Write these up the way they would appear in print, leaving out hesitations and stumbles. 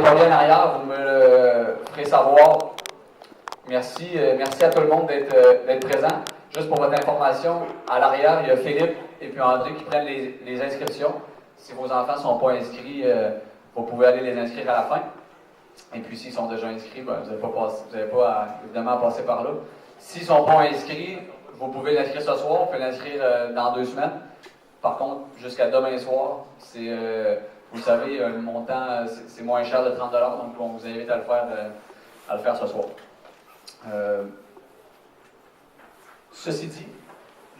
répertorié en arrière, vous me le ferez savoir. Merci à tout le monde d'être présent. Juste pour votre information, à l'arrière, il y a Philippe et puis André qui prennent les inscriptions. Si vos enfants ne sont pas inscrits, vous pouvez aller les inscrire à la fin. Et puis s'ils sont déjà inscrits, ben, vous n'avez pas évidemment à passer par là. S'ils ne sont pas inscrits, vous pouvez l'inscrire ce soir, vous pouvez l'inscrire dans 2 semaines. Par contre, jusqu'à demain soir, vous savez, le montant, c'est moins cher de 30 $, donc on vous invite à le faire ce soir. Ceci dit,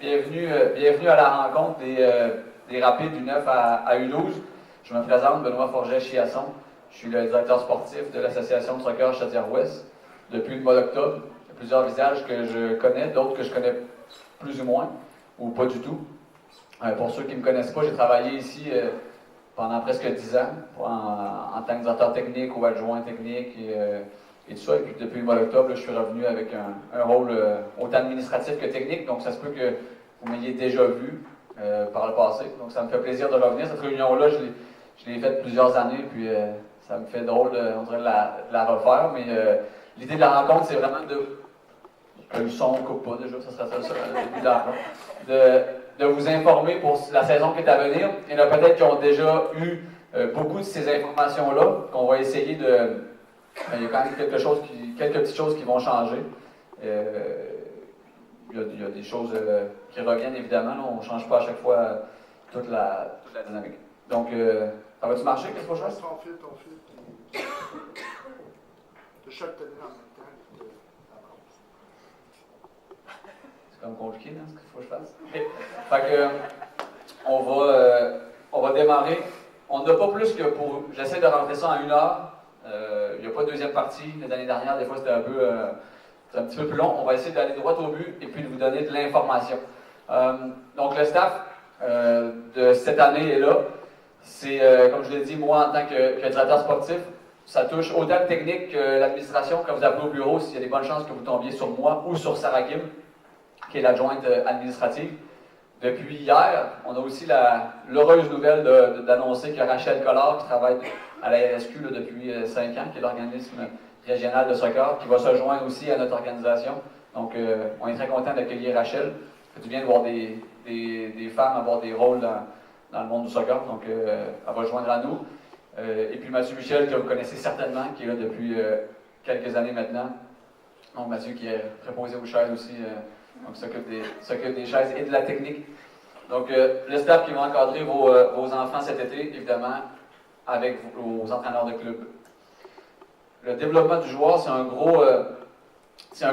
bienvenue à la rencontre des Rapides du 9 à U12. Je me présente, Benoît Forget-Chiasson. Je suis le directeur sportif de l'Association de soccer Chaudière-Ouest depuis le mois d'octobre. Il y a plusieurs visages que je connais, d'autres que je connais plus ou moins, ou pas du tout. Pour ceux qui ne me connaissent pas, j'ai travaillé ici pendant presque 10 ans en tant que directeur technique ou adjoint technique et tout ça. Et puis depuis le mois d'octobre, je suis revenu avec un rôle autant administratif que technique. Donc ça se peut que vous m'ayez déjà vu par le passé. Donc ça me fait plaisir de revenir. Cette réunion-là, je l'ai faite plusieurs années, puis ça me fait drôle, on dirait, de la refaire. Mais l'idée de la rencontre, c'est vraiment le son ne coupe pas déjà, ça serait ça, le début de la rencontre. De vous informer pour la saison qui est à venir. Il y en a peut-être qui ont déjà eu beaucoup de ces informations-là, qu'on va essayer de... il y a quand même quelques petites choses qui vont changer. Il y a des choses qui reviennent, évidemment. Là, on ne change pas à chaque fois toute la dynamique. Donc, ça va-tu marcher? Qu'est-ce qu'il faut que je fasse? Ton fil. De chaque télé en même temps. C'est comme compliqué, hein, ce qu'il faut que je fasse. Okay. Fait que, on va démarrer. On n'a pas plus que pour... J'essaie de rentrer ça en 1 heure. Il n'y a pas de deuxième partie. Les années dernières, des fois, c'était un petit peu plus long. On va essayer d'aller droit au but et puis de vous donner de l'information. Donc, le staff de cette année est là. C'est, comme je l'ai dit, moi, en tant que directeur sportif, ça touche autant le technique que l'administration. Quand vous appelez au bureau, s'il y a des bonnes chances que vous tombiez sur moi ou sur Sarah Kim, qui est l'adjointe administrative. Depuis hier, on a aussi l'heureuse nouvelle d'annoncer que Rachel Collard, qui travaille à la RSQ depuis 5 ans, qui est l'organisme régional de soccer, qui va se joindre aussi à notre organisation. Donc, on est très content d'accueillir Rachel. Ça fait du bien de voir des femmes avoir des rôles dans le monde du soccer. Donc, elle va joindre à nous. Et puis Mathieu Michel, que vous connaissez certainement, qui est là depuis quelques années maintenant. Donc, Mathieu qui est préposé aux chaises aussi. Donc, s'occupe des chaises et de la technique. Donc, le staff qui va encadrer vos enfants cet été, évidemment, avec vos entraîneurs de club. Le développement du joueur, c'est un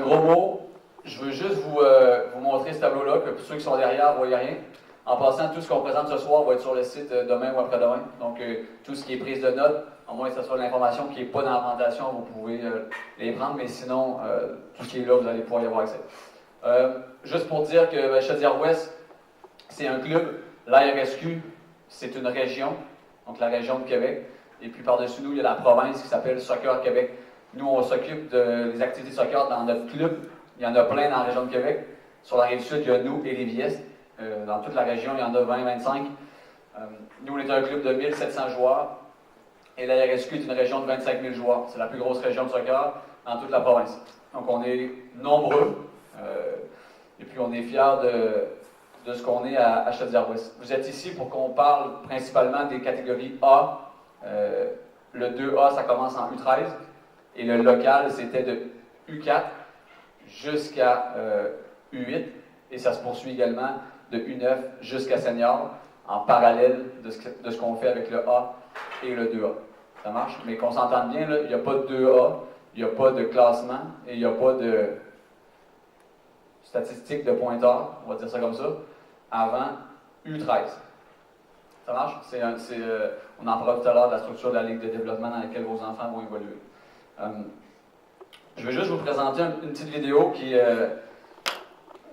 gros mot. Je veux juste vous montrer ce tableau-là, que pour ceux qui sont derrière, vous ne voyez rien. En passant, tout ce qu'on présente ce soir va être sur le site demain ou après-demain. Donc, tout ce qui est prise de notes, à moins que ce soit de l'information qui n'est pas dans la présentation, vous pouvez les prendre, mais sinon, tout ce qui est là, vous allez pouvoir y avoir accès. Juste pour dire que Chaudière-Ouest, c'est un club. L'ARSQ, c'est une région, donc la région de Québec. Et puis par-dessus nous, il y a la province qui s'appelle Soccer Québec. Nous, on s'occupe des activités de soccer dans notre club. Il y en a plein dans la région de Québec. Sur la rive sud, il y a nous et Lévis-Est. Dans toute la région, il y en a 20-25. Nous, on est un club de 1700 joueurs. Et l'ARSQ est une région de 25 000 joueurs. C'est la plus grosse région de soccer dans toute la province. Donc, on est nombreux. Et puis, on est fiers de ce qu'on est à Chaudière-Ouest. Vous êtes ici pour qu'on parle principalement des catégories A. Le 2A, ça commence en U13. Et le local, c'était de U4 jusqu'à U8. Et ça se poursuit également de U9 jusqu'à senior, en parallèle de ce qu'on fait avec le A et le 2A. Ça marche? Mais qu'on s'entende bien, là, il n'y a pas de 2A, il n'y a pas de classement et il n'y a pas de statistiques de pointeurs, on va dire ça comme ça, avant U13. Ça marche? On en parlera tout à l'heure de la structure de la Ligue de développement dans laquelle vos enfants vont évoluer. Je vais juste vous présenter une petite vidéo qui...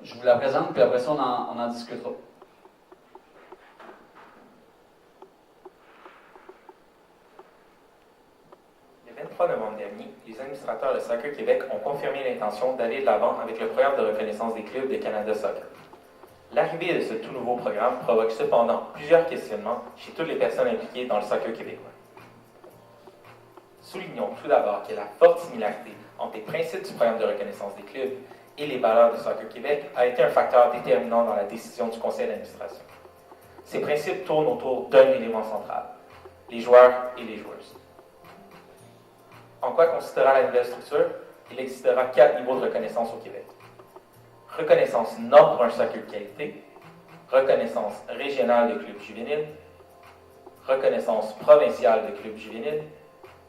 je vous la présente, puis après ça, on en discutera. Le 23 novembre dernier, les administrateurs de Soccer Québec ont confirmé l'intention d'aller de l'avant avec le programme de reconnaissance des clubs de Canada Soccer. L'arrivée de ce tout nouveau programme provoque cependant plusieurs questionnements chez toutes les personnes impliquées dans le soccer québécois. Soulignons tout d'abord qu'il y a la forte similarité entre les principes du programme de reconnaissance des clubs et les valeurs de Soccer Québec a été un facteur déterminant dans la décision du conseil d'administration. Ces principes tournent autour d'un élément central, les joueurs et les joueuses. En quoi consistera la nouvelle structure? Il existera 4 niveaux de reconnaissance au Québec. Reconnaissance Nord pour un soccer de qualité, reconnaissance régionale de clubs juvéniles, reconnaissance provinciale de clubs juvéniles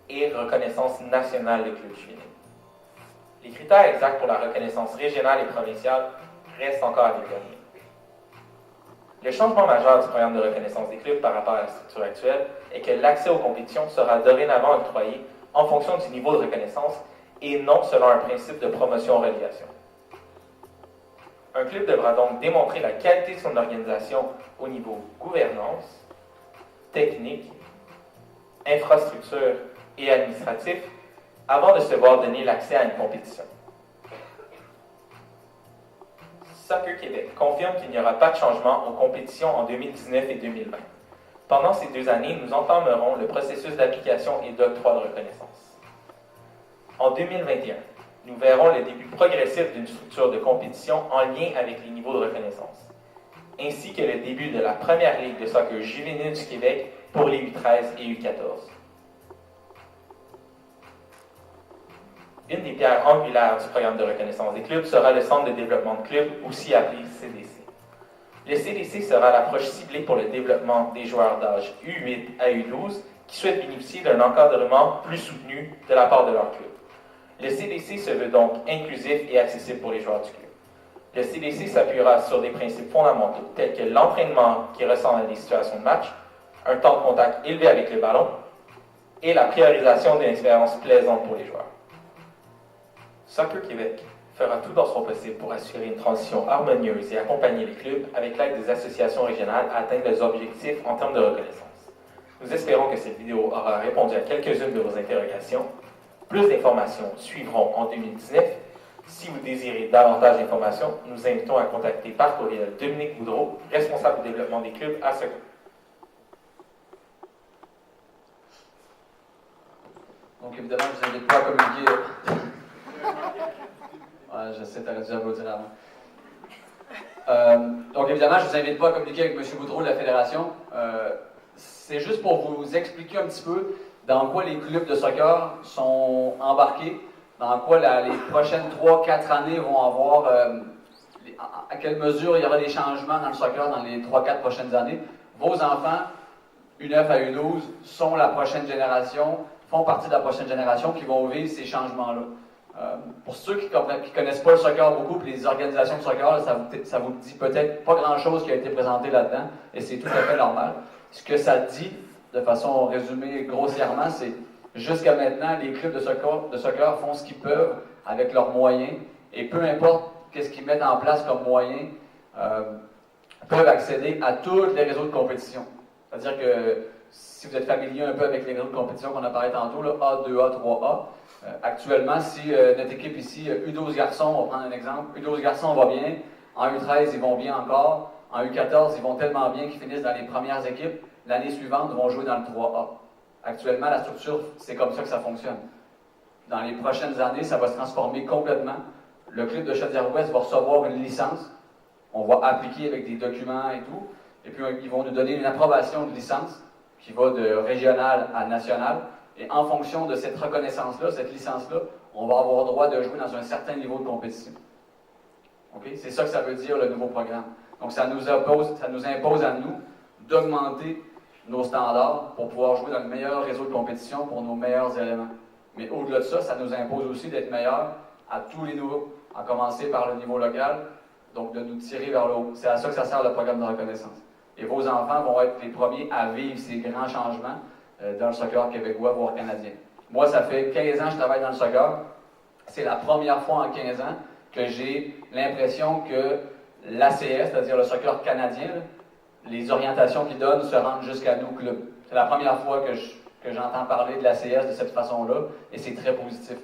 et reconnaissance nationale de clubs juvéniles. Les critères exacts pour la reconnaissance régionale et provinciale restent encore à déterminer. Le changement majeur du programme de reconnaissance des clubs par rapport à la structure actuelle est que l'accès aux compétitions sera dorénavant octroyé en fonction du niveau de reconnaissance et non selon un principe de promotion-relégation. Un club devra donc démontrer la qualité de son organisation au niveau gouvernance, technique, infrastructure et administratif avant de se voir donner l'accès à une compétition. Soccer Québec confirme qu'il n'y aura pas de changement aux compétitions en 2019 et 2020. Pendant ces 2 années, nous entamerons le processus d'application et d'octroi de reconnaissance. En 2021, nous verrons le début progressif d'une structure de compétition en lien avec les niveaux de reconnaissance, ainsi que le début de la première ligue de soccer juvénile du Québec pour les U13 et U14. Une des pierres angulaires du programme de reconnaissance des clubs sera le Centre de développement de clubs, aussi appelé CDC. Le CDC sera l'approche ciblée pour le développement des joueurs d'âge U8 à U12 qui souhaitent bénéficier d'un encadrement plus soutenu de la part de leur club. Le CDC se veut donc inclusif et accessible pour les joueurs du club. Le CDC s'appuiera sur des principes fondamentaux tels que l'entraînement qui ressemble à des situations de match, un temps de contact élevé avec le ballon et la priorisation d'une expérience plaisante pour les joueurs. Soccer Québec fera tout dans son possible pour assurer une transition harmonieuse et accompagner les clubs avec l'aide des associations régionales à atteindre leurs objectifs en termes de reconnaissance. Nous espérons que cette vidéo aura répondu à quelques-unes de vos interrogations. Plus d'informations suivront en 2019. Si vous désirez davantage d'informations, nous invitons à contacter par courriel Dominique Boudreau, responsable du développement des clubs à Soccer. Donc évidemment, je vous invite pas à communiquer. Ouais, j'essaie de dû applaudir avant. Donc évidemment, je ne vous invite pas à communiquer avec M. Boudreau de la Fédération. C'est juste pour vous expliquer un petit peu dans quoi les clubs de soccer sont embarqués, dans quoi les prochaines 3-4 années vont avoir, à quelle mesure il y aura des changements dans le soccer dans les 3-4 prochaines années. Vos enfants, U9 à U12, sont la prochaine génération, font partie de la prochaine génération qui vont vivre ces changements-là. Pour ceux qui ne connaissent pas le soccer beaucoup, puis les organisations de soccer, ça vous dit peut-être pas grand-chose qui a été présenté là-dedans, et c'est tout à fait normal. Ce que ça dit, de façon résumée grossièrement, c'est jusqu'à maintenant, les clubs de soccer font ce qu'ils peuvent avec leurs moyens, et peu importe qu'est-ce qu'ils mettent en place comme moyens, peuvent accéder à tous les réseaux de compétition. C'est-à-dire que si vous êtes familier un peu avec les réseaux de compétition qu'on a parlé tantôt, là, A, 2A, 3A, actuellement, si notre équipe ici, U12 garçons, on va prendre un exemple, U12 garçons va bien, en U13 ils vont bien encore, en U14 ils vont tellement bien qu'ils finissent dans les premières équipes, l'année suivante ils vont jouer dans le 3A. Actuellement, la structure, c'est comme ça que ça fonctionne. Dans les prochaines années, ça va se transformer complètement. Le club de Chaudière-Ouest va recevoir une licence, on va appliquer avec des documents et tout, et puis ils vont nous donner une approbation de licence qui va de régional à national. Et en fonction de cette reconnaissance-là, cette licence-là, on va avoir droit de jouer dans un certain niveau de compétition. Okay? C'est ça que ça veut dire le nouveau programme. Donc ça nous impose à nous d'augmenter nos standards pour pouvoir jouer dans le meilleur réseau de compétition pour nos meilleurs éléments. Mais au-delà de ça, ça nous impose aussi d'être meilleurs à tous les niveaux, à commencer par le niveau local, donc de nous tirer vers le haut. C'est à ça que ça sert le programme de reconnaissance. Et vos enfants vont être les premiers à vivre ces grands changements dans le soccer québécois, voire canadien. Moi, ça fait 15 ans que je travaille dans le soccer. C'est la première fois en 15 ans que j'ai l'impression que l'ACS, c'est-à-dire le soccer canadien, les orientations qu'il donne se rendent jusqu'à nous, clubs. C'est la première fois que j'entends parler de l'ACS de cette façon-là, et c'est très positif.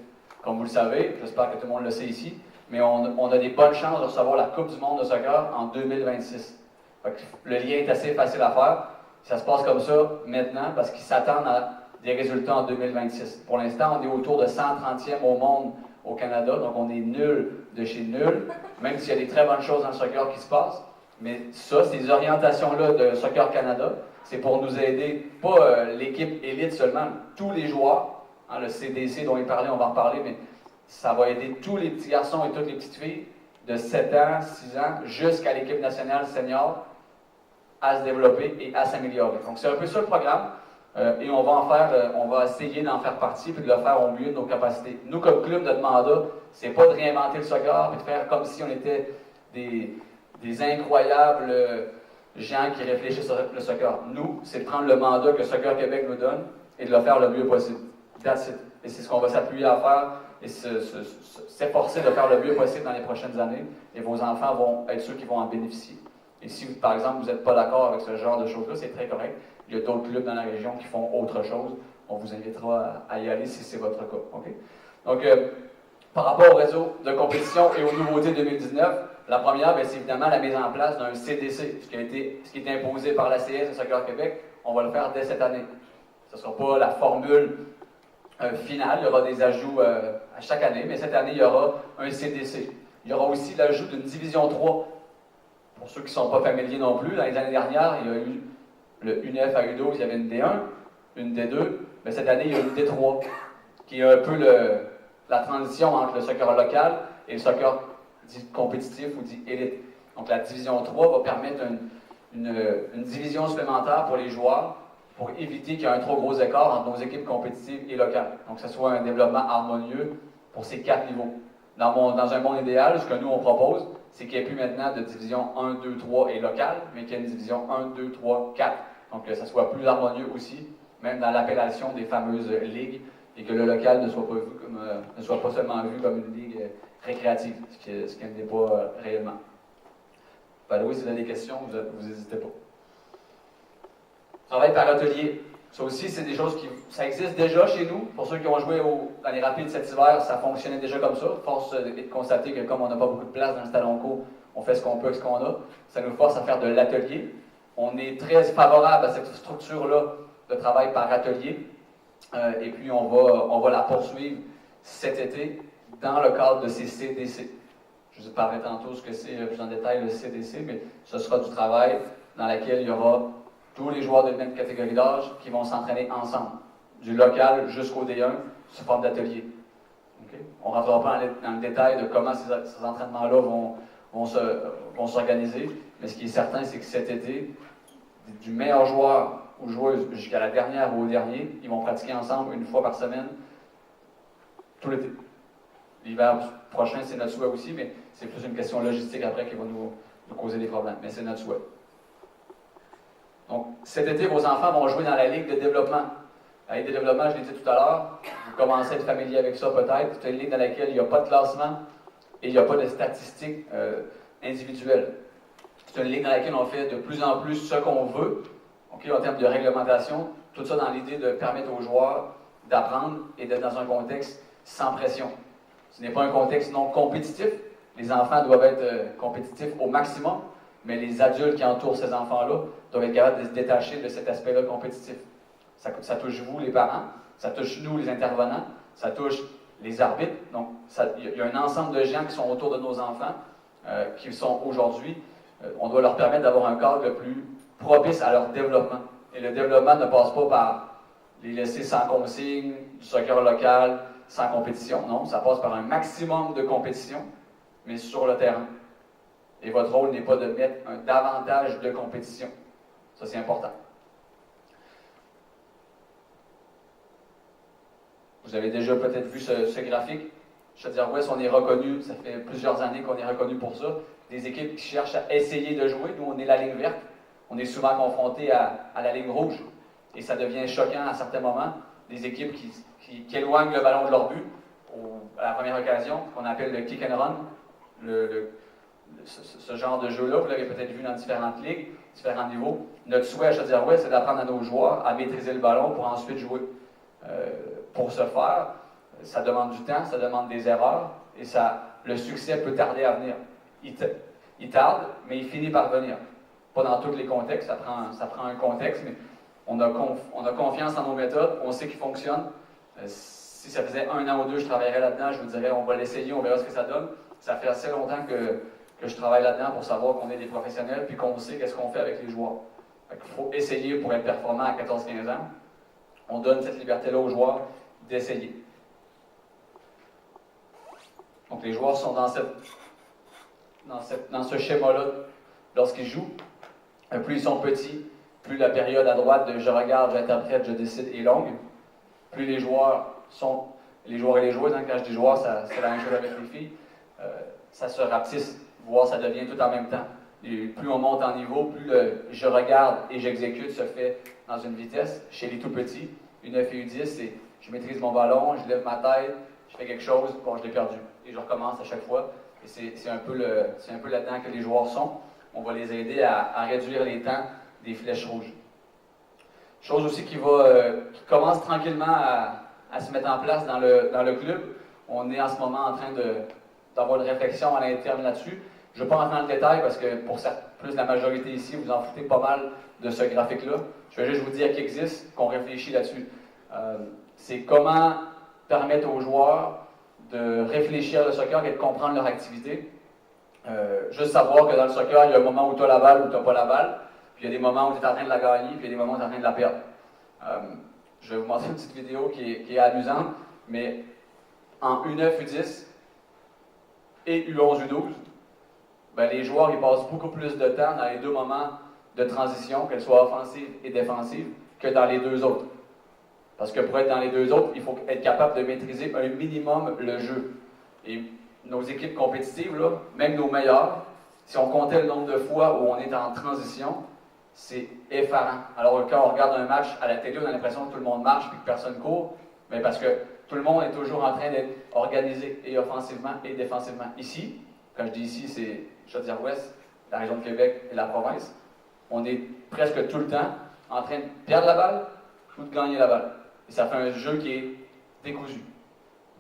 Comme vous le savez, j'espère que tout le monde le sait ici, mais on a des bonnes chances de recevoir la Coupe du monde de soccer en 2026. Le lien est assez facile à faire. Ça se passe comme ça maintenant parce qu'ils s'attendent à des résultats en 2026. Pour l'instant, on est autour de 130e au monde au Canada, donc on est nul de chez nul, même s'il y a des très bonnes choses dans le soccer qui se passent. Mais ça, ces orientations-là de Soccer Canada, c'est pour nous aider, pas l'équipe élite seulement, tous les joueurs, hein, le CDC dont il parlait, on va en reparler, mais ça va aider tous les petits garçons et toutes les petites filles de 7 ans, 6 ans, jusqu'à l'équipe nationale senior, à se développer et à s'améliorer. Donc c'est un peu ça le programme, et on va essayer d'en faire partie puis de le faire au mieux de nos capacités. Nous, comme club, notre mandat, c'est pas de réinventer le soccer et de faire comme si on était des incroyables gens qui réfléchissent sur le soccer. Nous, c'est de prendre le mandat que Soccer Québec nous donne et de le faire le mieux possible. That's it. Et c'est ce qu'on va s'appuyer à faire et s'efforcer de faire le mieux possible dans les prochaines années. Et vos enfants vont être ceux qui vont en bénéficier. Et si, par exemple, vous n'êtes pas d'accord avec ce genre de choses-là, c'est très correct. Il y a d'autres clubs dans la région qui font autre chose. On vous invitera à y aller si c'est votre cas. Okay? Donc, par rapport au réseau de compétition et aux nouveautés 2019, la première, c'est évidemment la mise en place d'un CDC, ce qui est imposé par la CS de Soccer Québec. On va le faire dès cette année. Ce ne sera pas la formule finale, il y aura des ajouts à chaque année, mais cette année, il y aura un CDC. Il y aura aussi l'ajout d'une division 3. Pour ceux qui ne sont pas familiers non plus, dans les années dernières, il y a eu le U9 à U12, il y avait une D1, une D2, mais cette année, il y a une D3, qui est un peu la transition entre le soccer local et le soccer dit compétitif ou dit élite. Donc la division 3 va permettre une division supplémentaire pour les joueurs pour éviter qu'il y ait un trop gros écart entre nos équipes compétitives et locales. Donc que ce soit un développement harmonieux pour ces 4 niveaux. Dans un monde idéal, ce que nous on propose, c'est qu'il n'y ait plus maintenant de division 1, 2, 3 et locale, mais qu'il y ait une division 1, 2, 3, 4. Donc que ça soit plus harmonieux aussi, même dans l'appellation des fameuses ligues, et que le local ne soit pas seulement vu comme une ligue récréative, ce qui n'est pas réellement. Louis, si vous avez des questions, vous n'hésitez pas. Travail par atelier. Ça aussi, c'est des choses ça existe déjà chez nous. Pour ceux qui ont joué dans les rapides cet hiver, ça fonctionnait déjà comme ça. Force est de constater que comme on n'a pas beaucoup de place dans le Stade Onco, on fait ce qu'on peut avec ce qu'on a. Ça nous force à faire de l'atelier. On est très favorable à cette structure-là de travail par atelier. Et puis, on va la poursuivre cet été dans le cadre de ces CDC. Je vous parlerai tantôt ce que c'est plus en détail le CDC, mais ce sera du travail dans lequel il y aura tous les joueurs de même catégorie d'âge qui vont s'entraîner ensemble, du local jusqu'au D1, sous forme d'atelier. Okay? On ne rentrera pas dans le détail de comment ces entraînements-là vont s'organiser, mais ce qui est certain, c'est que cet été, du meilleur joueur ou joueuse jusqu'à la dernière ou au dernier, ils vont pratiquer ensemble une fois par semaine, tout l'été. L'hiver prochain, c'est notre souhait aussi, mais c'est plus une question logistique après qui va nous causer des problèmes, mais c'est notre souhait. Donc, cet été, vos enfants vont jouer dans la Ligue de développement. La Ligue de développement, je l'ai dit tout à l'heure, vous commencez à être familier avec ça peut-être. C'est une ligue dans laquelle il n'y a pas de classement et il n'y a pas de statistiques individuelles. C'est une ligue dans laquelle on fait de plus en plus ce qu'on veut, okay, en termes de réglementation, tout ça dans l'idée de permettre aux joueurs d'apprendre et d'être dans un contexte sans pression. Ce n'est pas un contexte non compétitif. Les enfants doivent être compétitifs au maximum, mais les adultes qui entourent ces enfants-là doivent être capables de se détacher de cet aspect-là compétitif. Ça touche vous, les parents, ça touche nous, les intervenants, ça touche les arbitres. Donc, il y a un ensemble de gens qui sont autour de nos enfants, qui sont aujourd'hui, on doit leur permettre d'avoir un cadre le plus propice à leur développement. Et le développement ne passe pas par les laisser sans consigne, du soccer local, sans compétition. Non, ça passe par un maximum de compétition, mais sur le terrain. Et votre rôle n'est pas de mettre un davantage de compétition. Ça, c'est important. Vous avez déjà peut-être vu ce graphique. Chaudière-Ouest, on est reconnu, ça fait plusieurs années qu'on est reconnu pour ça. Des équipes qui cherchent à essayer de jouer. Nous, on est la ligne verte. On est souvent confronté à la ligne rouge. Et ça devient choquant à certains moments. Des équipes qui éloignent le ballon de leur but à la première occasion, qu'on appelle le kick and run. Ce genre de jeu-là, vous l'avez peut-être vu dans différentes ligues, différents niveaux. Notre souhait à Chaudière-Ouest, c'est d'apprendre à nos joueurs à maîtriser le ballon pour ensuite jouer. Pour ce faire, ça demande du temps, ça demande des erreurs, et le succès peut tarder à venir. Il tarde, mais il finit par venir. Pas dans tous les contextes, ça prend un contexte, mais On a confiance en nos méthodes, on sait qu'ils fonctionnent. Si ça faisait 1 an ou 2, je travaillerais là-dedans, je vous dirais, on va l'essayer, on verra ce que ça donne. Ça fait assez longtemps que je travaille là-dedans pour savoir qu'on est des professionnels puis qu'on sait qu'est-ce qu'on fait avec les joueurs. Il faut essayer pour être performant à 14-15 ans. On donne cette liberté-là aux joueurs d'essayer. Donc les joueurs sont dans ce schéma-là lorsqu'ils jouent. Plus ils sont petits, plus la période à droite de je regarde, j'interprète, je décide est longue. Plus les joueurs et les joueuses, hein, quand je dis joueurs, c'est la même chose avec les filles, ça se rapetisse, voire ça devient tout en même temps. Et plus on monte en niveau, plus le je regarde et j'exécute se fait dans une vitesse. Chez les tout petits, U9 et U10, c'est je maîtrise mon ballon, je lève ma tête, je fais quelque chose, bon, je l'ai perdu. Et je recommence à chaque fois. Et c'est un peu là-dedans que les joueurs sont. On va les aider à réduire les temps des flèches rouges. Chose aussi qui commence tranquillement à se mettre en place dans le club. On est en ce moment en train d'avoir une réflexion à l'interne là-dessus. Je ne vais pas rentrer dans le détail parce que pour plus la majorité ici, vous en foutez pas mal de ce graphique-là. Je vais juste vous dire qu'il existe, qu'on réfléchit là-dessus. C'est comment permettre aux joueurs de réfléchir le soccer et de comprendre leur activité. Juste savoir que dans le soccer, il y a un moment où tu as la balle ou tu n'as pas la balle. Puis il y a des moments où tu es en train de la gagner, puis il y a des moments où tu es en train de la perdre. Je vais vous montrer une petite vidéo qui est amusante, mais en U9, U10 et U11, U12, ben les joueurs ils passent beaucoup plus de temps dans les deux moments de transition, qu'elles soient offensives et défensives, que dans les deux autres. Parce que pour être dans les deux autres, il faut être capable de maîtriser un minimum le jeu. Et nos équipes compétitives, là, même nos meilleures, si on comptait le nombre de fois où on est en transition, c'est effarant. Alors quand on regarde un match à la télé, on a l'impression que tout le monde marche et que personne court, mais parce que tout le monde est toujours en train d'être organisé et offensivement et défensivement. Ici, quand je dis ici, c'est Chaudière-Ouest, la région de Québec et la province, on est presque tout le temps en train de perdre la balle ou de gagner la balle. Et ça fait un jeu qui est décousu.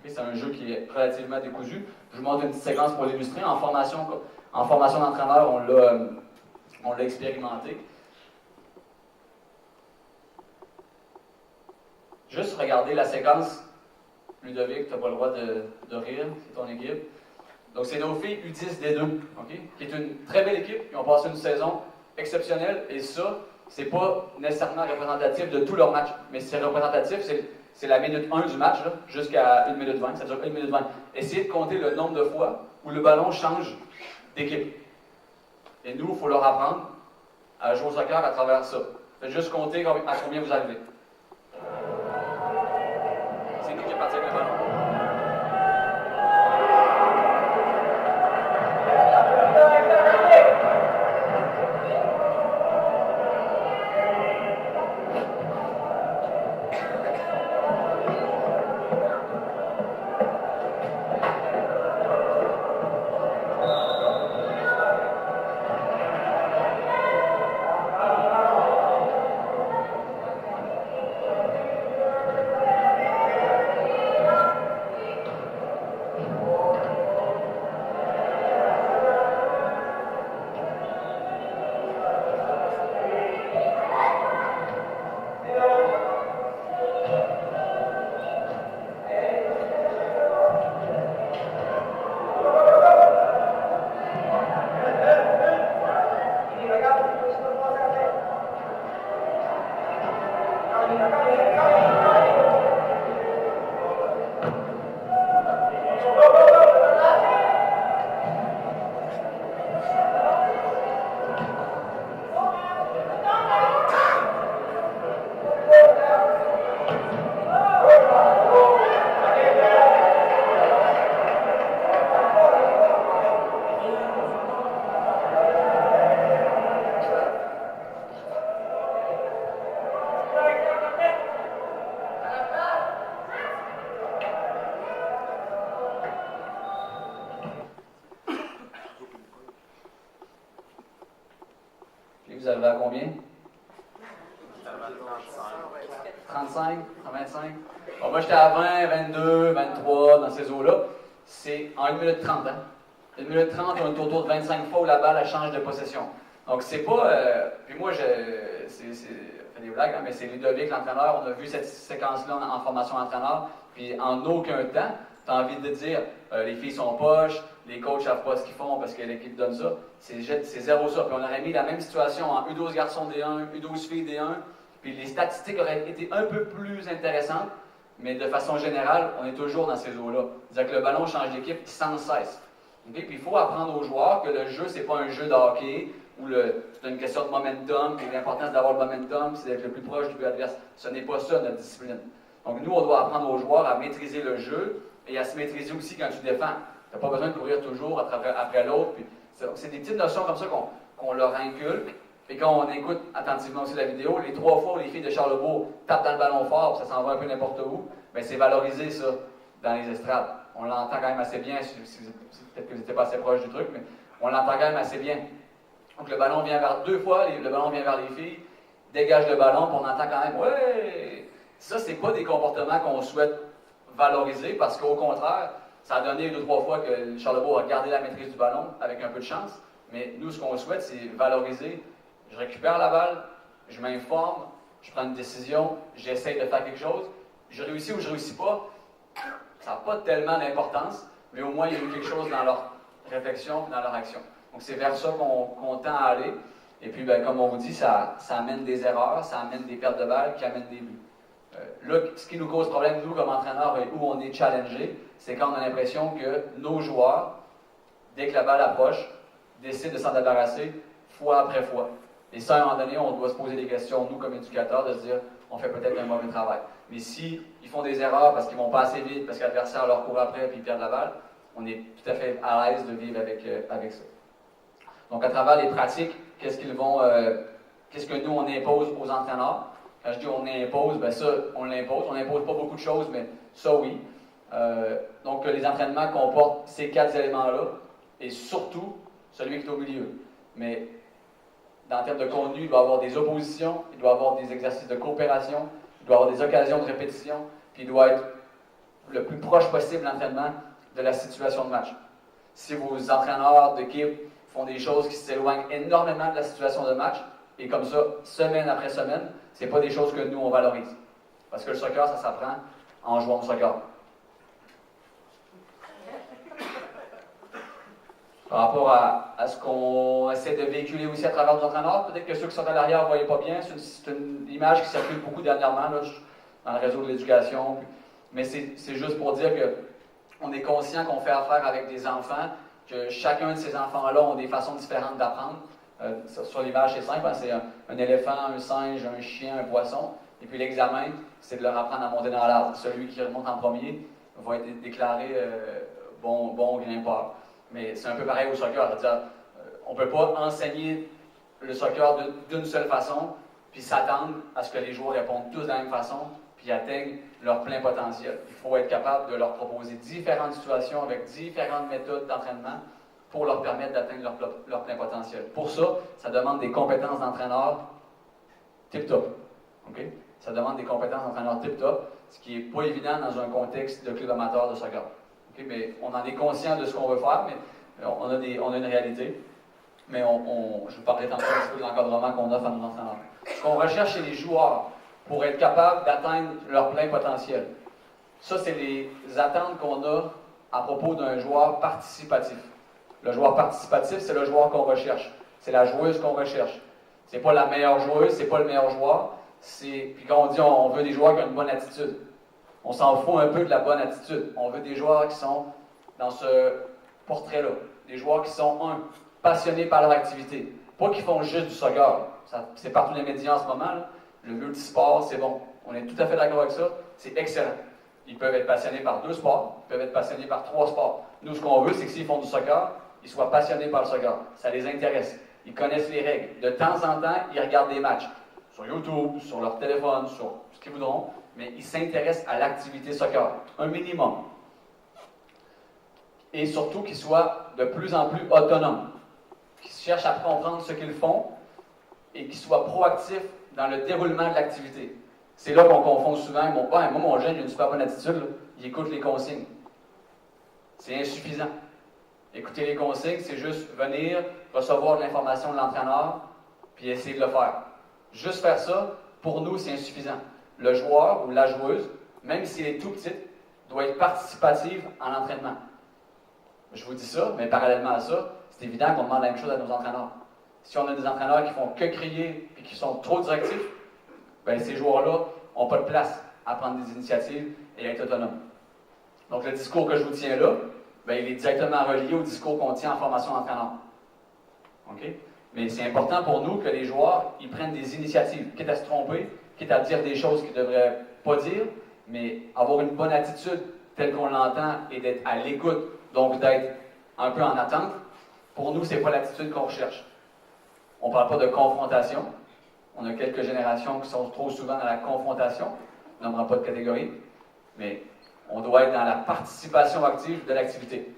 C'est un jeu qui est relativement décousu. Je vous montre une petite séquence pour l'illustrer. En formation d'entraîneur, on l'a expérimenté. Juste regarder la séquence. Ludovic, tu n'as pas le droit de rire, c'est ton équipe. Donc, c'est nos filles U10 D2, okay? Qui est une très belle équipe. Ils ont passé une saison exceptionnelle. Et ça, c'est pas nécessairement représentatif de tous leurs matchs. Mais c'est représentatif, c'est la minute 1 du match, jusqu'à 1 minute 20. Ça dure 1 minute 20. Essayez de compter le nombre de fois où le ballon change d'équipe. Et nous, il faut leur apprendre à jouer au soccer à travers ça. Faites juste compter à combien vous arrivez. C'est nous qui est parti avec le ballon. Vous arrivez à combien? 35, 25. Bon, moi, j'étais à 20, 22, 23, dans ces eaux-là. C'est en 1 minute 30. Hein? 1 minute 30, on est autour de 25 fois où la balle elle change de possession. Donc, c'est pas... puis moi, ça fait fais des blagues, hein, mais c'est Ludovic, l'entraîneur. On a vu cette séquence-là en formation entraîneur, puis en aucun temps, tu as envie de dire les filles sont poches, les coachs ne savent pas ce qu'ils font parce que l'équipe donne ça. C'est zéro ça. Puis on aurait mis la même situation en U12 garçons D1, U12 filles D1, puis les statistiques auraient été un peu plus intéressantes, mais de façon générale, on est toujours dans ces eaux-là. C'est-à-dire que le ballon change d'équipe sans cesse. Okay? Puis il faut apprendre aux joueurs que le jeu, c'est pas un jeu de hockey où c'est une question de momentum, puis l'importance d'avoir le momentum, c'est d'être le plus proche du but adverse. Ce n'est pas ça notre discipline. Donc nous, on doit apprendre aux joueurs à maîtriser le jeu et à se maîtriser aussi quand tu défends. Tu n'as pas besoin de courir toujours après l'autre. C'est des petites notions comme ça qu'on leur inculque. Et quand on écoute attentivement aussi la vidéo, les 3 fois où les filles de Charlebourg tapent dans le ballon fort, ça s'en va un peu n'importe où, bien c'est valorisé ça dans les estrades. On l'entend quand même assez bien, peut-être que vous n'étiez pas assez proche du truc, mais on l'entend quand même assez bien. Donc le ballon vient vers 2 fois, le ballon vient vers les filles, dégage le ballon, puis on entend quand même « Ouais! » Ça, c'est pas des comportements qu'on souhaite valoriser parce qu'au contraire, ça a donné 2-3 fois que Charlebourg a gardé la maîtrise du ballon avec un peu de chance. Mais nous, ce qu'on souhaite, c'est valoriser. Je récupère la balle, je m'informe, je prends une décision, j'essaie de faire quelque chose. Je réussis ou je ne réussis pas, ça n'a pas tellement d'importance, mais au moins il y a eu quelque chose dans leur réflexion et dans leur action. Donc c'est vers ça qu'on tend à aller. Et puis, ben, comme on vous dit, ça amène des erreurs, ça amène des pertes de balles qui amènent des buts. Là, ce qui nous cause problème, nous, comme entraîneurs, et où on est challengé, c'est quand on a l'impression que nos joueurs, dès que la balle approche, décident de s'en débarrasser fois après fois. Et ça, à un moment donné, on doit se poser des questions, nous, comme éducateurs, de se dire, on fait peut-être un mauvais travail. Mais si ils font des erreurs parce qu'ils vont pas assez vite, parce que l'adversaire leur court après et ils perdent la balle, on est tout à fait à l'aise de vivre avec ça. Donc, à travers les pratiques, qu'est-ce que nous, on impose aux entraîneurs? Quand je dis on impose, bien ça, on l'impose. On n'impose pas beaucoup de choses, mais ça, oui. Donc, les entraînements comportent ces 4 éléments-là, et surtout celui qui est au milieu. Mais, en termes de contenu, il doit y avoir des oppositions, il doit y avoir des exercices de coopération, il doit y avoir des occasions de répétition, puis il doit être le plus proche possible, l'entraînement, de la situation de match. Si vos entraîneurs d'équipe font des choses qui s'éloignent énormément de la situation de match, et comme ça, semaine après semaine, ce n'est pas des choses que nous, on valorise. Parce que le soccer, ça s'apprend en jouant au soccer. Par rapport à ce qu'on essaie de véhiculer aussi à travers nos entraîneurs, peut-être que ceux qui sont à l'arrière ne voyaient pas bien, c'est une image qui circule beaucoup dernièrement là, dans le réseau de l'éducation. Mais c'est juste pour dire qu'on est conscient qu'on fait affaire avec des enfants, que chacun de ces enfants-là ont des façons différentes d'apprendre. Sur l'image, c'est simple, hein, c'est un éléphant, un singe, un chien, un poisson. Et puis l'examen, c'est de leur apprendre à monter dans l'arbre. Celui qui remonte en premier va être déclaré bon grimpeur. Mais c'est un peu pareil au soccer. C'est-à-dire, on ne peut pas enseigner le soccer d'une seule façon, puis s'attendre à ce que les joueurs répondent tous de la même façon, puis atteignent leur plein potentiel. Il faut être capable de leur proposer différentes situations avec différentes méthodes d'entraînement pour leur permettre d'atteindre leur plein potentiel. Pour ça, ça demande des compétences d'entraîneur tip-top. Okay? Ça demande des compétences d'entraîneur tip-top, ce qui n'est pas évident dans un contexte de club amateur de soccer. Okay? Mais on en est conscient de ce qu'on veut faire, mais on a une réalité. Mais je vous parlais tantôt un petit peu de l'encadrement qu'on offre à nos entraîneurs. Ce qu'on recherche chez les joueurs pour être capable d'atteindre leur plein potentiel, ça, c'est les attentes qu'on a à propos d'un joueur participatif. Le joueur participatif, c'est le joueur qu'on recherche. C'est la joueuse qu'on recherche. C'est pas la meilleure joueuse, c'est pas le meilleur joueur. Puis quand on dit on veut des joueurs qui ont une bonne attitude, on s'en fout un peu de la bonne attitude. On veut des joueurs qui sont dans ce portrait-là. Des joueurs qui sont, passionnés par leur activité. Pas qui font juste du soccer. C'est partout les médias en ce moment. Là. Le multisport, c'est bon. On est tout à fait d'accord avec ça. C'est excellent. Ils peuvent être passionnés par 2 sports. Ils peuvent être passionnés par 3 sports. Nous, ce qu'on veut, c'est que s'ils font du soccer, ils soient passionnés par le soccer. Ça les intéresse. Ils connaissent les règles. De temps en temps, ils regardent des matchs. Sur YouTube, sur leur téléphone, sur ce qu'ils voudront. Mais ils s'intéressent à l'activité soccer. Un minimum. Et surtout qu'ils soient de plus en plus autonomes. Qu'ils cherchent à comprendre ce qu'ils font et qu'ils soient proactifs dans le déroulement de l'activité. C'est là qu'on confond souvent. Moi, mon jeune, il a une super bonne attitude. Là. Il écoute les consignes. C'est insuffisant. Écouter les consignes, c'est juste venir, recevoir de l'information de l'entraîneur, puis essayer de le faire. Juste faire ça, pour nous, c'est insuffisant. Le joueur ou la joueuse, même s'il est tout petit, doit être participative en entraînement. Je vous dis ça, mais parallèlement à ça, c'est évident qu'on demande la même chose à nos entraîneurs. Si on a des entraîneurs qui font que crier et qui sont trop directifs, ben ces joueurs-là n'ont pas de place à prendre des initiatives et à être autonomes. Donc le discours que je vous tiens là, ben, il est directement relié au discours qu'on tient en formation d'entraîneur. Okay? Mais c'est important pour nous que les joueurs ils prennent des initiatives, quitte à se tromper, quitte à dire des choses qu'ils ne devraient pas dire, mais avoir une bonne attitude telle qu'on l'entend et d'être à l'écoute, donc d'être un peu en attente. Pour nous, ce n'est pas l'attitude qu'on recherche. On ne parle pas de confrontation. On a quelques générations qui sont trop souvent dans la confrontation. On n'aimera pas de catégorie. Mais on doit être dans la participation active de l'activité.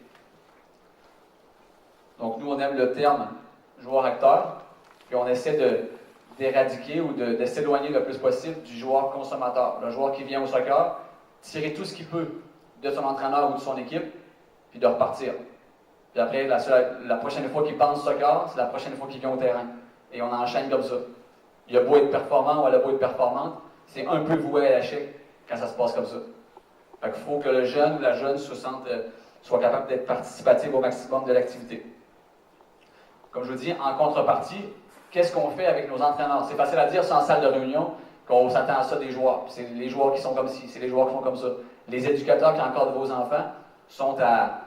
Donc nous, on aime le terme joueur-acteur, puis on essaie d'éradiquer ou de s'éloigner le plus possible du joueur consommateur. Le joueur qui vient au soccer, tirer tout ce qu'il peut de son entraîneur ou de son équipe, puis de repartir. Puis après, la prochaine fois qu'il pense soccer, c'est la prochaine fois qu'il vient au terrain. Et on enchaîne comme ça. Il a beau être performant ou elle a beau être performante, c'est un peu voué à l'échec quand ça se passe comme ça. Fait qu'il faut que le jeune ou la jeune soit capable d'être participative au maximum de l'activité. Comme je vous dis, en contrepartie, qu'est-ce qu'on fait avec nos entraîneurs? C'est facile à dire ça en salle de réunion, qu'on s'attend à ça des joueurs. C'est les joueurs qui sont comme ci, c'est les joueurs qui sont comme ça. Les éducateurs qui encadrent vos enfants sont à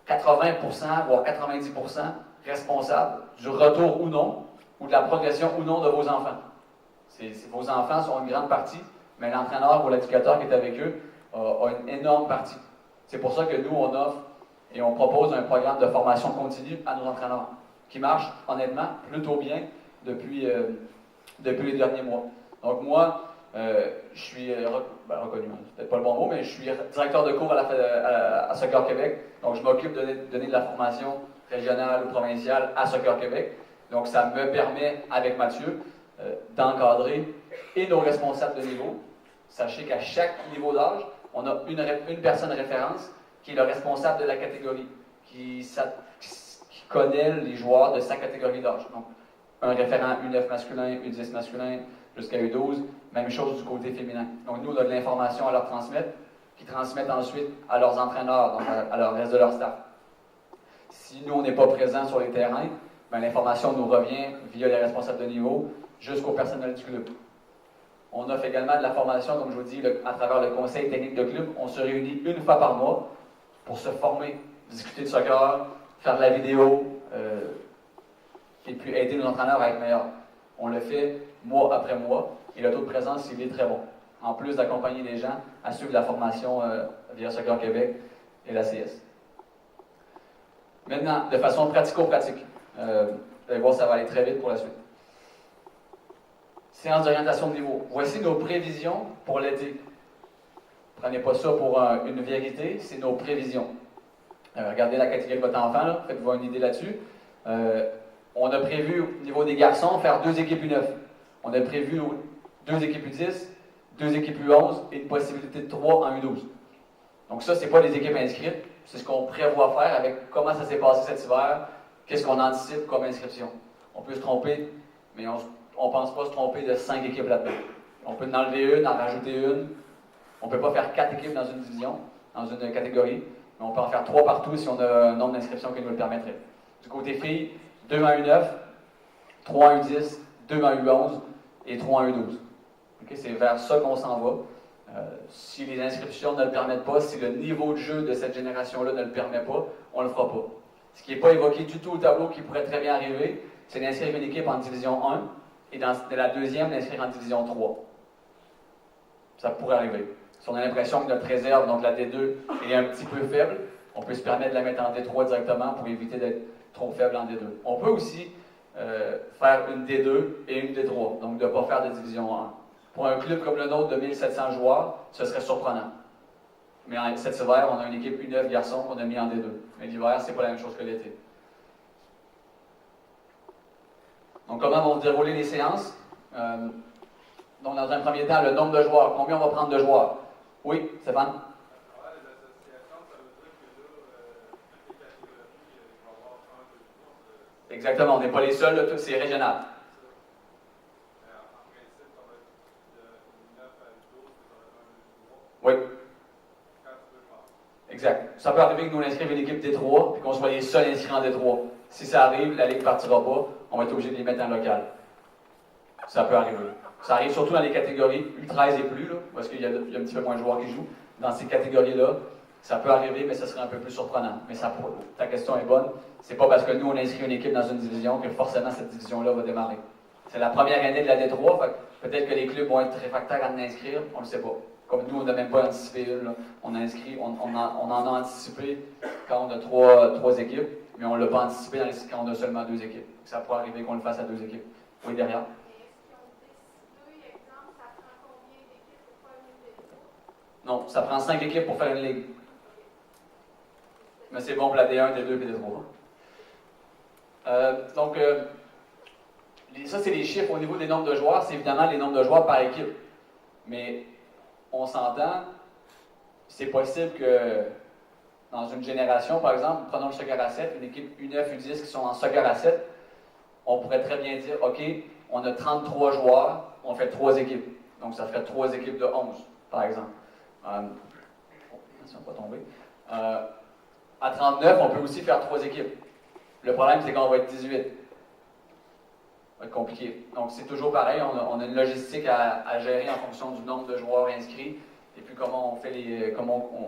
80%, voire 90% responsables du retour ou non, ou de la progression ou non de vos enfants. Vos enfants sont une grande partie, mais l'entraîneur ou l'éducateur qui est avec eux a une énorme partie. C'est pour ça que nous, on offre et on propose un programme de formation continue à nos entraîneurs, qui marche, honnêtement, plutôt bien depuis les derniers mois. Donc moi, je suis reconnu, c'est peut-être pas le bon mot, mais je suis directeur de cours à Soccer Québec. Donc je m'occupe de donner de la formation régionale ou provinciale à Soccer Québec. Donc ça me permet, avec Mathieu, d'encadrer et nos responsables de niveau. Sachez qu'à chaque niveau d'âge, on a une personne référence qui est le responsable de la catégorie, qui connaît les joueurs de sa catégorie d'âge. Donc, un référent U9 masculin, U10 masculin, jusqu'à U12, même chose du côté féminin. Donc, nous, on a de l'information à leur transmettre, qui transmettent ensuite à leurs entraîneurs, donc à leur reste de leur staff. Si nous, on n'est pas présent sur les terrains, ben, l'information nous revient via les responsables de niveau jusqu'au personnel du club. On offre également de la formation, comme je vous dis, à travers le conseil technique de club. On se réunit une fois par mois pour se former, discuter de soccer, faire de la vidéo, et puis aider nos entraîneurs à être meilleurs. On le fait mois après mois, et le taux de présence, il est très bon. En plus d'accompagner les gens à suivre la formation via Soccer Québec et la CS. Maintenant, de façon pratico-pratique, vous allez voir, ça va aller très vite pour la suite. Séance d'orientation de niveau. Voici nos prévisions pour l'été. Prenez pas ça pour une vérité, c'est nos prévisions. Regardez la catégorie de votre enfant, faites-vous une idée là-dessus. On a prévu, au niveau des garçons, faire 2 équipes U9. On a prévu 2 équipes U10, 2 équipes U11 et une possibilité de 3 en U12. Donc ça, ce n'est pas des équipes inscrites, c'est ce qu'on prévoit faire avec comment ça s'est passé cet hiver, qu'est-ce qu'on anticipe comme inscription. On peut se tromper, mais on ne pense pas se tromper de 5 équipes là-dedans. On peut en enlever une, en rajouter une. On ne peut pas faire 4 équipes dans une division, dans une catégorie, mais on peut en faire 3 partout si on a un nombre d'inscriptions qui nous le permettrait. Du côté filles, 2 en U9, 3 en U10, 2 en U11 et 3 en U12. Okay, c'est vers ça qu'on s'en va. Si les inscriptions ne le permettent pas, si le niveau de jeu de cette génération-là ne le permet pas, on ne le fera pas. Ce qui n'est pas évoqué du tout au tableau qui pourrait très bien arriver, c'est d'inscrire une équipe en division 1 et dans la deuxième, d'inscrire en division 3. Ça pourrait arriver. Si on a l'impression que notre réserve, donc la D2, est un petit peu faible, on peut se permettre de la mettre en D3 directement pour éviter d'être trop faible en D2. On peut aussi faire une D2 et une D3, donc de ne pas faire de division 1. Pour un club comme le nôtre de 1700 joueurs, ce serait surprenant. Mais cet hiver, on a une équipe U9 garçons qu'on a mis en D2. Mais l'hiver, c'est pas la même chose que l'été. Donc, comment vont se dérouler les séances? Donc, dans un premier temps, le nombre de joueurs. Combien on va prendre de joueurs? Oui, Stéphane? Exactement, on n'est pas les seuls, c'est régional. Exact. Ça peut arriver que nous inscrivions une équipe D3 et qu'on soit les seuls inscrits en D3. Si ça arrive, la Ligue ne partira pas, on va être obligé de les mettre en local. Ça peut arriver. Ça arrive surtout dans les catégories U13 et plus, là, parce qu'il y a un petit peu moins de joueurs qui jouent. Dans ces catégories-là, ça peut arriver, mais ça serait un peu plus surprenant. Mais ça, ta question est bonne. C'est pas parce que nous, on inscrit une équipe dans une division que forcément cette division-là va démarrer. C'est la première année de la D3, peut-être que les clubs vont être réfractaires à en inscrire, on ne le sait pas. Comme nous, on n'a même pas anticipé une. On a inscrit, on en a anticipé quand on a trois équipes, mais on ne l'a pas anticipé quand on a seulement 2 équipes. Ça pourrait arriver qu'on le fasse à 2 équipes. Oui, derrière. Non, ça prend 5 équipes pour faire une ligue. Mais c'est bon pour la D1, D2 et D3. Ça, c'est les chiffres au niveau des nombres de joueurs. C'est évidemment les nombres de joueurs par équipe. Mais on s'entend, c'est possible que dans une génération, par exemple, prenons le soccer à 7, une équipe U9, U10 qui sont en soccer à 7, on pourrait très bien dire, OK, on a 33 joueurs, on fait 3 équipes. Donc ça ferait 3 équipes de 11, par exemple. Attention, pas tomber. À 39, on peut aussi faire 3 équipes. Le problème, c'est qu'on va être 18. Ça va être compliqué. Donc, c'est toujours pareil. On a une logistique à gérer en fonction du nombre de joueurs inscrits et puis comment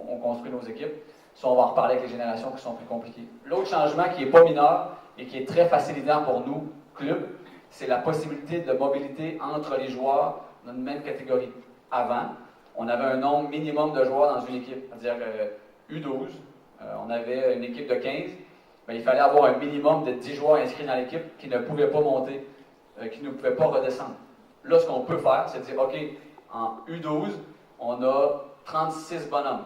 on construit nos équipes. Ça, on va en reparler avec les générations qui sont plus compliquées. L'autre changement qui n'est pas mineur et qui est très facilitant pour nous, clubs, c'est la possibilité de mobilité entre les joueurs dans une même catégorie. Avant, on avait un nombre minimum de joueurs dans une équipe, c'est-à-dire U12, on avait une équipe de 15, mais il fallait avoir un minimum de 10 joueurs inscrits dans l'équipe qui ne pouvaient pas monter, qui ne pouvaient pas redescendre. Là, ce qu'on peut faire, c'est dire, OK, en U12, on a 36 bonhommes.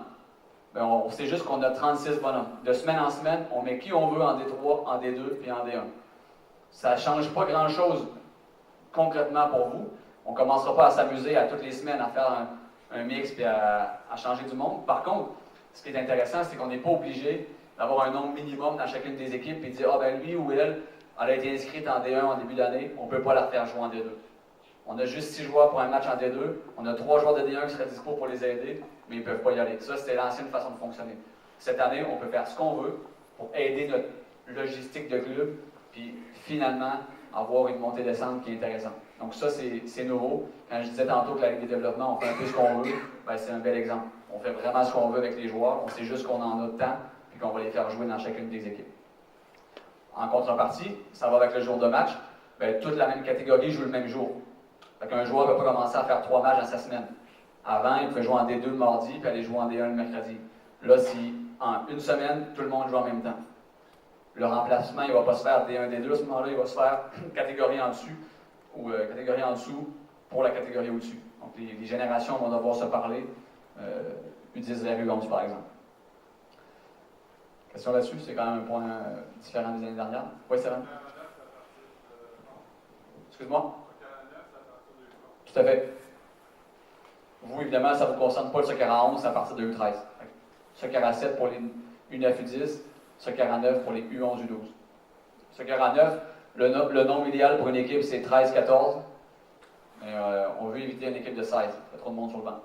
On sait juste qu'on a 36 bonhommes. De semaine en semaine, on met qui on veut en D3, en D2 et en D1. Ça ne change pas grand-chose concrètement pour vous. On ne commencera pas à s'amuser à toutes les semaines à faire un mix et à changer du monde. Par contre, ce qui est intéressant, c'est qu'on n'est pas obligé d'avoir un nombre minimum dans chacune des équipes et de dire, ah ben lui ou elle a été inscrite en D1 en début d'année, on ne peut pas la faire jouer en D2. On a juste 6 joueurs pour un match en D2, on a 3 joueurs de D1 qui seraient dispo pour les aider, mais ils ne peuvent pas y aller. Ça, c'était l'ancienne façon de fonctionner. Cette année, on peut faire ce qu'on veut pour aider notre logistique de club, puis finalement avoir une montée-descente qui est intéressante. Donc ça, c'est nouveau. Quand je disais tantôt que la Ligue des développements, on fait un peu ce qu'on veut, ben, c'est un bel exemple. On fait vraiment ce qu'on veut avec les joueurs, on sait juste qu'on en a de temps, puis qu'on va les faire jouer dans chacune des équipes. En contrepartie, ça va avec le jour de match, ben, toute la même catégorie joue le même jour. Fait qu'un joueur ne va pas commencer à faire 3 matchs dans sa semaine. Avant, il pouvait jouer en D2 le mardi, puis aller jouer en D1 le mercredi. Là, si en une semaine, tout le monde joue en même temps. Le remplacement, il ne va pas se faire D1, D2, à ce moment-là, il va se faire catégorie en dessus, ou catégorie en dessous pour la catégorie au-dessus. Donc, les générations vont devoir se parler, U10 vers U11, par exemple. Question là-dessus, c'est quand même un point différent des années dernières. Oui, c'est vrai. Excuse-moi? Tout à fait. Vous, évidemment, ça ne vous concerne pas le soccer à 11, c'est à partir de U13. Soccer à 7 pour les U9, U10, soccer à 9 pour les U11, U12. Soccer à 9, le nombre idéal pour une équipe, c'est 13-14. Mais on veut éviter une équipe de 16. Il y a trop de monde sur le banc.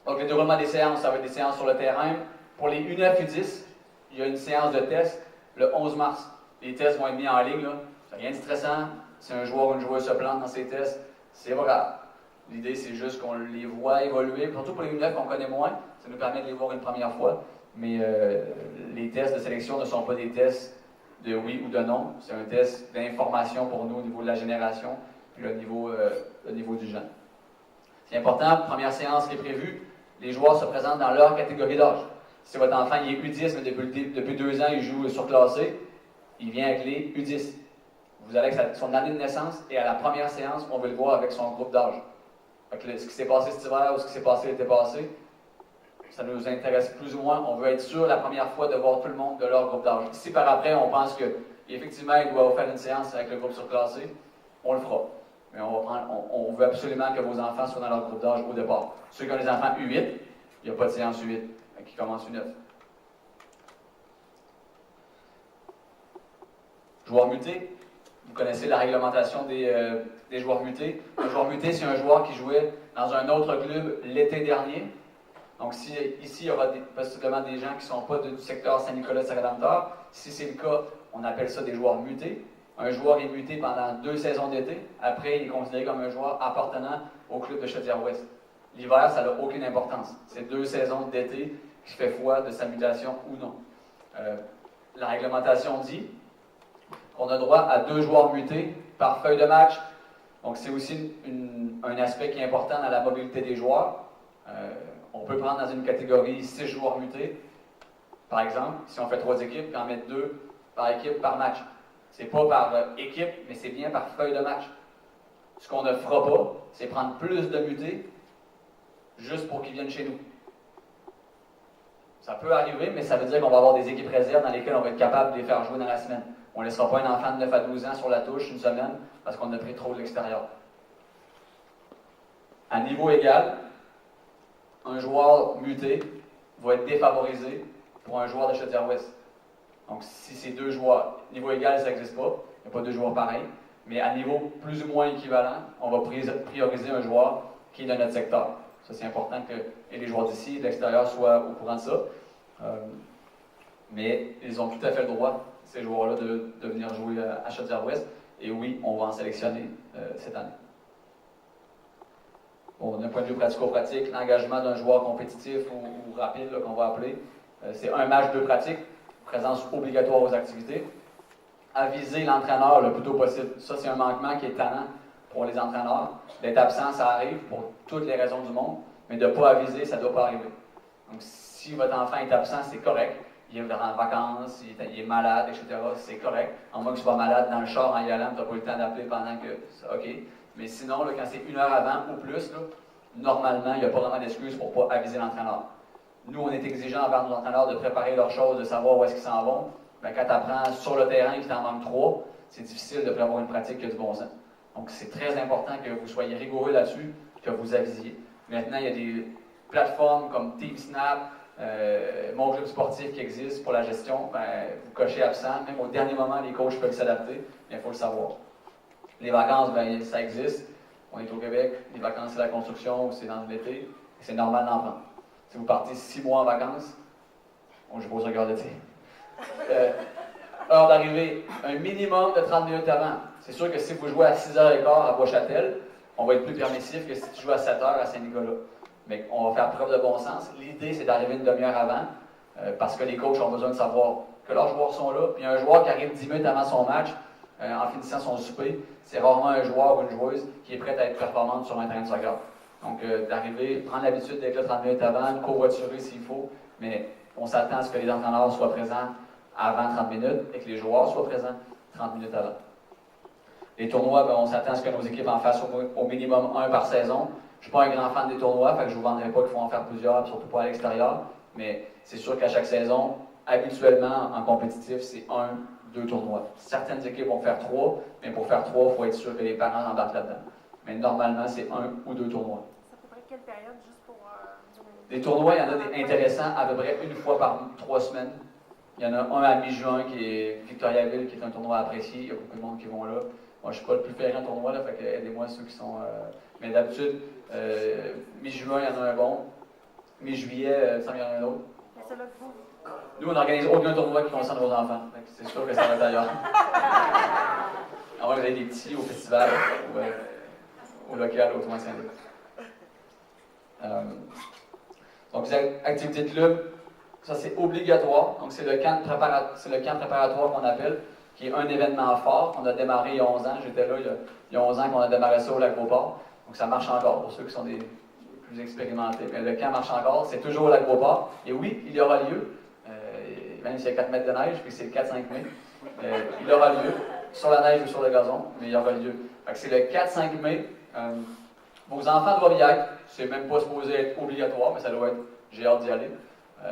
Donc, le déroulement des séances, ça va être des séances sur le terrain. Pour les U9, U10, il y a une séance de test le 11 mars. Les tests vont être mis en ligne. C'est rien de stressant. Si un joueur ou une joueuse se plante dans ces tests, c'est pas grave. L'idée, c'est juste qu'on les voit évoluer. Surtout pour les U9, on connaît moins. Ça nous permet de les voir une première fois. Mais les tests de sélection ne sont pas des tests de oui ou de non. C'est un test d'information pour nous au niveau de la génération, puis le niveau du jeune. C'est important, première séance qui est prévue, les joueurs se présentent dans leur catégorie d'âge. Si votre enfant il est U10, mais depuis 2 ans, il joue surclassé, il vient avec les U10. Vous allez avec son année de naissance et à la première séance, on veut le voir avec son groupe d'âge. Ce qui s'est passé cet hiver ou ce qui s'est passé l'été passé, ça nous intéresse plus ou moins. On veut être sûr la première fois de voir tout le monde de leur groupe d'âge. Si par après, on pense qu'effectivement, il doit faire une séance avec le groupe surclassé, on le fera. Mais on veut absolument que vos enfants soient dans leur groupe d'âge au départ. Ceux qui ont des enfants U8, il n'y a pas de séance U8, qui commence U9. Joueurs mutés, vous connaissez la réglementation des joueurs mutés. Un joueur muté, c'est un joueur qui jouait dans un autre club l'été dernier, Donc, si ici, il y aura possiblement des gens qui ne sont pas du secteur Saint-Nicolas-Saint-Rédempteur, si c'est le cas, on appelle ça des joueurs mutés. Un joueur est muté pendant 2 saisons d'été. Après, il est considéré comme un joueur appartenant au club de Chaudière-Ouest. L'hiver, ça n'a aucune importance. C'est 2 saisons d'été qui fait foi de sa mutation ou non. La réglementation dit qu'on a droit à 2 joueurs mutés par feuille de match. Donc, c'est aussi un aspect qui est important dans la mobilité des joueurs. On peut prendre dans une catégorie 6 joueurs mutés, par exemple, si on fait 3 équipes, puis en mettre 2 par équipe par match. C'est pas par équipe, mais c'est bien par feuille de match. Ce qu'on ne fera pas, c'est prendre plus de mutés juste pour qu'ils viennent chez nous. Ça peut arriver, mais ça veut dire qu'on va avoir des équipes réserves dans lesquelles on va être capable de les faire jouer dans la semaine. On ne laissera pas un enfant de 9 à 12 ans sur la touche une semaine parce qu'on a pris trop de l'extérieur. À niveau égal, un joueur muté va être défavorisé pour un joueur de Chaudière-Ouest. Donc, si c'est 2 joueurs, niveau égal, ça n'existe pas. Il n'y a pas 2 joueurs pareils. Mais à niveau plus ou moins équivalent, on va prioriser un joueur qui est de notre secteur. Ça, c'est important que les joueurs d'ici, de l'extérieur, soient au courant de ça. Mais ils ont tout à fait le droit, ces joueurs-là, de venir jouer à Chaudière-Ouest. Et oui, on va en sélectionner cette année. Bon, d'un point de vue pratico-pratique, l'engagement d'un joueur compétitif ou rapide, qu'on va appeler, c'est un match, 2 pratiques, présence obligatoire aux activités. Aviser l'entraîneur le plus tôt possible. Ça, c'est un manquement qui est tannant pour les entraîneurs. D'être absent, ça arrive pour toutes les raisons du monde, mais de ne pas aviser, ça ne doit pas arriver. Donc, si votre enfant est absent, c'est correct. Il est en vacances, il est malade, etc. C'est correct. En moins que tu sois malade dans le char en y allant, tu n'as pas eu le temps d'appeler pendant que... OK. Mais sinon, là, quand c'est 1 heure avant ou plus, là, normalement, il n'y a pas vraiment d'excuse pour ne pas aviser l'entraîneur. Nous, on est exigeants envers nos entraîneurs de préparer leurs choses, de savoir où est-ce qu'ils s'en vont. Ben, quand tu apprends sur le terrain qu'il t'en manque 3, c'est difficile de prévoir une pratique qui a du bon sens. Donc, c'est très important que vous soyez rigoureux là-dessus, que vous avisiez. Maintenant, il y a des plateformes comme TeamSnap, Mon Club Sportif qui existe pour la gestion. Ben, vous cochez absent. Même au dernier moment, les coachs peuvent s'adapter, mais il faut le savoir. Les vacances, ben, ça existe. On est au Québec. Les vacances, c'est la construction ou c'est dans l'été. C'est normal d'en prendre. Si vous partez 6 mois en vacances, je pose un regard d'été. Heure d'arrivée, un minimum de 30 minutes avant. C'est sûr que si vous jouez à 6h15 à Bois-Châtel, on va être plus permissif que si tu joues à 7h à Saint-Nicolas. Mais on va faire preuve de bon sens. L'idée, c'est d'arriver une demi-heure avant, parce que les coachs ont besoin de savoir que leurs joueurs sont là. Puis un joueur qui arrive 10 minutes avant son match, en finissant son souper, c'est rarement un joueur ou une joueuse qui est prête à être performante sur un terrain de soccer. Donc, d'arriver, prendre l'habitude d'être là 30 minutes avant, covoiturer s'il faut, mais on s'attend à ce que les entraîneurs soient présents avant 30 minutes et que les joueurs soient présents 30 minutes avant. Les tournois, ben, on s'attend à ce que nos équipes en fassent au minimum 1 par saison. Je ne suis pas un grand fan des tournois, fait que je ne vous vendrai pas qu'il faut en faire plusieurs, surtout pas à l'extérieur, mais c'est sûr qu'à chaque saison, habituellement, en compétitif, c'est 1, 2 tournois. Certaines équipes vont faire 3, mais pour faire 3, il faut être sûr que les parents embarquent là-dedans. Mais normalement, c'est 1 ou 2 tournois. Ça peut près quelle période, juste pour... Les tournois, il y en a des intéressants à peu près 1 fois par 3 semaines. Il y en a un à mi-juin qui est Victoriaville, qui est un tournoi apprécié. Il y a beaucoup de monde qui vont là. Moi, je ne suis pas le plus ferrant tournoi, là, fait que aidez-moi ceux qui sont... Mais d'habitude, mi-juin, il y en a un bon. Mi-juillet, il y en a un autre. Mais ça, là, vous... Nous, on n'organise aucun tournoi qui concerne vos enfants. C'est sûr que ça va être ailleurs. À moins que vous avez des petits au festival ou au local, au tournoi de Saint-Luc. Donc, les activités de club, ça c'est obligatoire. Donc, c'est le camp préparatoire qu'on appelle, qui est un événement fort qu'on a démarré il y a 11 ans. J'étais là il y a 11 ans qu'on a démarré ça au Lac-Beauport. Donc, ça marche encore pour ceux qui sont des plus expérimentés. Mais le camp marche encore. C'est toujours au Lac-Beauport. Et oui, il y aura lieu. Même s'il y a 4 mètres de neige, puis c'est le 4-5 mai. Il aura lieu. Sur la neige ou sur le gazon, mais il y aura lieu. Fait que c'est le 4-5 mai. Vos enfants doivent y être. C'est même pas supposé être obligatoire, mais ça doit être. J'ai hâte d'y aller.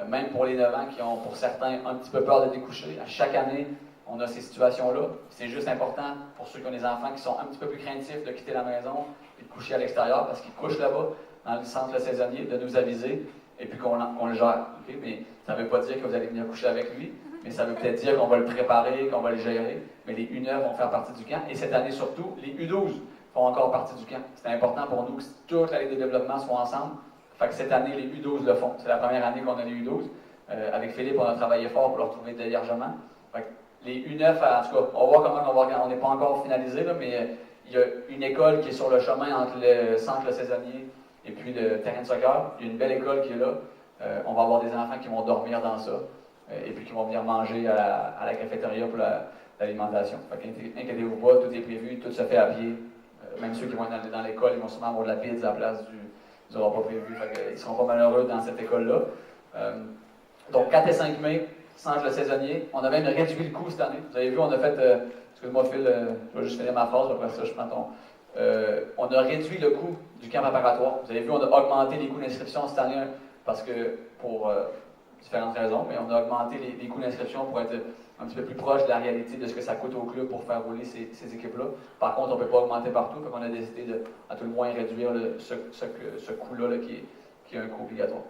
Même pour les 9 ans qui ont, pour certains, un petit peu peur de découcher. À chaque année, on a ces situations-là. C'est juste important pour ceux qui ont des enfants qui sont un petit peu plus craintifs de quitter la maison et de coucher à l'extérieur parce qu'ils couchent là-bas, dans le centre saisonnier, de nous aviser et puis qu'on le gère. Okay? Mais ça ne veut pas dire que vous allez venir coucher avec lui, mais ça veut peut-être dire qu'on va le préparer, qu'on va le gérer. Mais les U9 vont faire partie du camp. Et cette année surtout, les U12 font encore partie du camp. C'est important pour nous que toute la Ligue de développement soit ensemble. Fait que cette année, les U12 le font. C'est la première année qu'on a les U12. Avec Philippe, on a travaillé fort pour leur trouver de l'hébergement. Fait que les U9, en tout cas, on va voir comment on va. On n'est pas encore finalisé, là, mais il y a une école qui est sur le chemin entre le centre Le Saisonnier et puis le terrain de soccer. Il y a une belle école qui est là. On va avoir des enfants qui vont dormir dans ça et puis qui vont venir manger à la cafétéria pour l'alimentation. Fait qu'inquiétez-vous pas, tout est prévu, tout se fait à pied. Même ceux qui vont être dans l'école, ils vont sûrement avoir de la pizza à la place du repas prévu. Fait qu'ils ne seront pas malheureux dans cette école-là. Donc 4 et 5 mai, centre Le Saisonnier. On a même réduit le coût cette année. Vous avez vu, on a fait, excuse-moi Phil, je vais juste finir ma phrase, après ça je prends ton... on a réduit le coût du camp préparatoire. Vous avez vu, on a augmenté les coûts d'inscription cette année parce que, pour différentes raisons, mais on a augmenté les coûts d'inscription pour être un petit peu plus proche de la réalité de ce que ça coûte au club pour faire rouler ces équipes-là. Par contre, on ne peut pas augmenter partout, donc on a décidé de, à tout le moins, réduire ce coût-là qui est un coût obligatoire.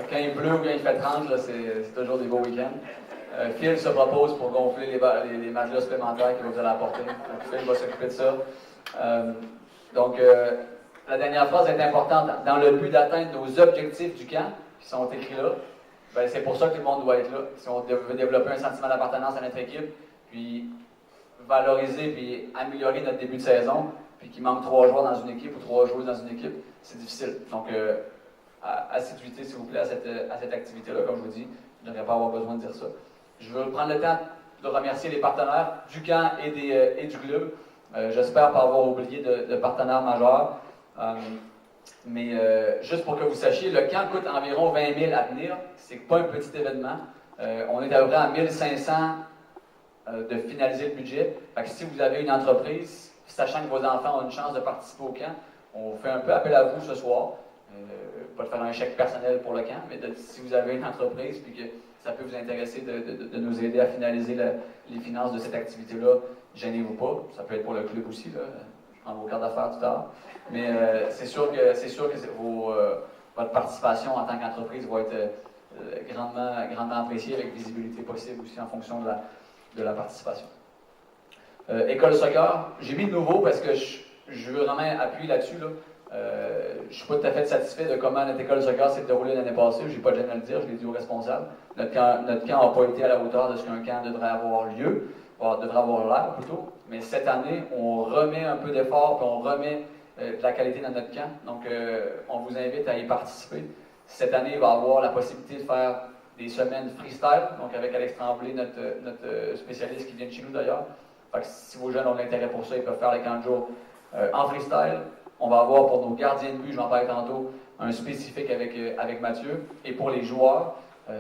Quand il pleut ou quand il fait 30, là, c'est toujours des beaux week-ends. Phil se propose pour gonfler les matelas supplémentaires qu'il va vous aller apporter. Donc Phil va s'occuper de ça. La dernière phrase est importante. Dans le but d'atteindre nos objectifs du camp, qui sont écrits là, ben, c'est pour ça que tout le monde doit être là. Si on veut développer un sentiment d'appartenance à notre équipe, puis valoriser puis améliorer notre début de saison, puis qu'il manque 3 joueurs dans une équipe ou 3 joueuses dans une équipe, c'est difficile. Donc, assiduité, s'il vous plaît, à cette activité-là, comme je vous dis. Je ne devrais pas avoir besoin de dire ça. Je veux prendre le temps de remercier les partenaires du camp et du club. J'espère pas avoir oublié de partenaires majeurs. Juste pour que vous sachiez, le camp coûte environ 20 000 à tenir. C'est pas un petit événement. On est à peu près à 1500 de finaliser le budget. Fait que si vous avez une entreprise, sachant que vos enfants ont une chance de participer au camp, on fait un peu appel à vous ce soir. Pas de faire un chèque personnel pour le camp, mais si vous avez une entreprise et que ça peut vous intéresser de nous aider à finaliser les finances de cette activité-là, gênez-vous pas. Ça peut être pour le club aussi, là. Je prends vos cartes d'affaires tout à l'heure. Mais c'est sûr que votre participation en tant qu'entreprise va être grandement appréciée avec visibilité possible aussi en fonction de la participation. École de soccer, j'ai mis de nouveau parce que je veux vraiment appuyer là-dessus. Là. Je ne suis pas tout à fait satisfait de comment notre école de soccer s'est déroulée l'année passée. Je n'ai pas de gêne à le dire, je l'ai dit aux responsables. Notre camp n'a pas été à la hauteur de ce qu'un camp devrait avoir lieu, devrait avoir l'air plutôt. Mais cette année, on remet un peu d'effort et on remet de la qualité dans notre camp. Donc, on vous invite à y participer. Cette année, il va y avoir la possibilité de faire des semaines freestyle, donc avec Alex Tremblay, notre spécialiste qui vient de chez nous d'ailleurs. Fait que si vos jeunes ont de l'intérêt pour ça, ils peuvent faire les camps de jour en freestyle. On va avoir pour nos gardiens de but, je vais en parler tantôt, un spécifique avec Mathieu. Et pour les joueurs,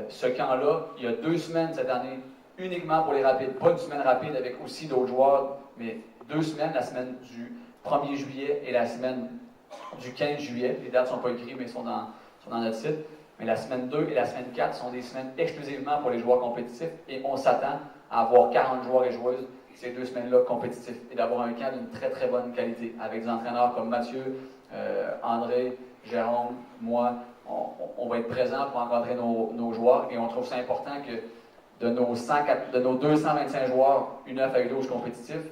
ce camp-là, il y a 2 semaines cette année, uniquement pour les rapides. Pas une semaine rapide avec aussi d'autres joueurs, mais 2 semaines, la semaine du 1er juillet et la semaine du 15 juillet. Les dates ne sont pas écrites, mais sont dans notre site. Mais la semaine 2 et la semaine 4 sont des semaines exclusivement pour les joueurs compétitifs. Et on s'attend à avoir 40 joueurs et joueuses ces 2 semaines-là compétitifs et d'avoir un camp d'une très très bonne qualité avec des entraîneurs comme Mathieu, André, Jérôme, moi. On va être présents pour encadrer nos joueurs et on trouve ça important que de nos 225 joueurs, U9 avec 12 compétitifs,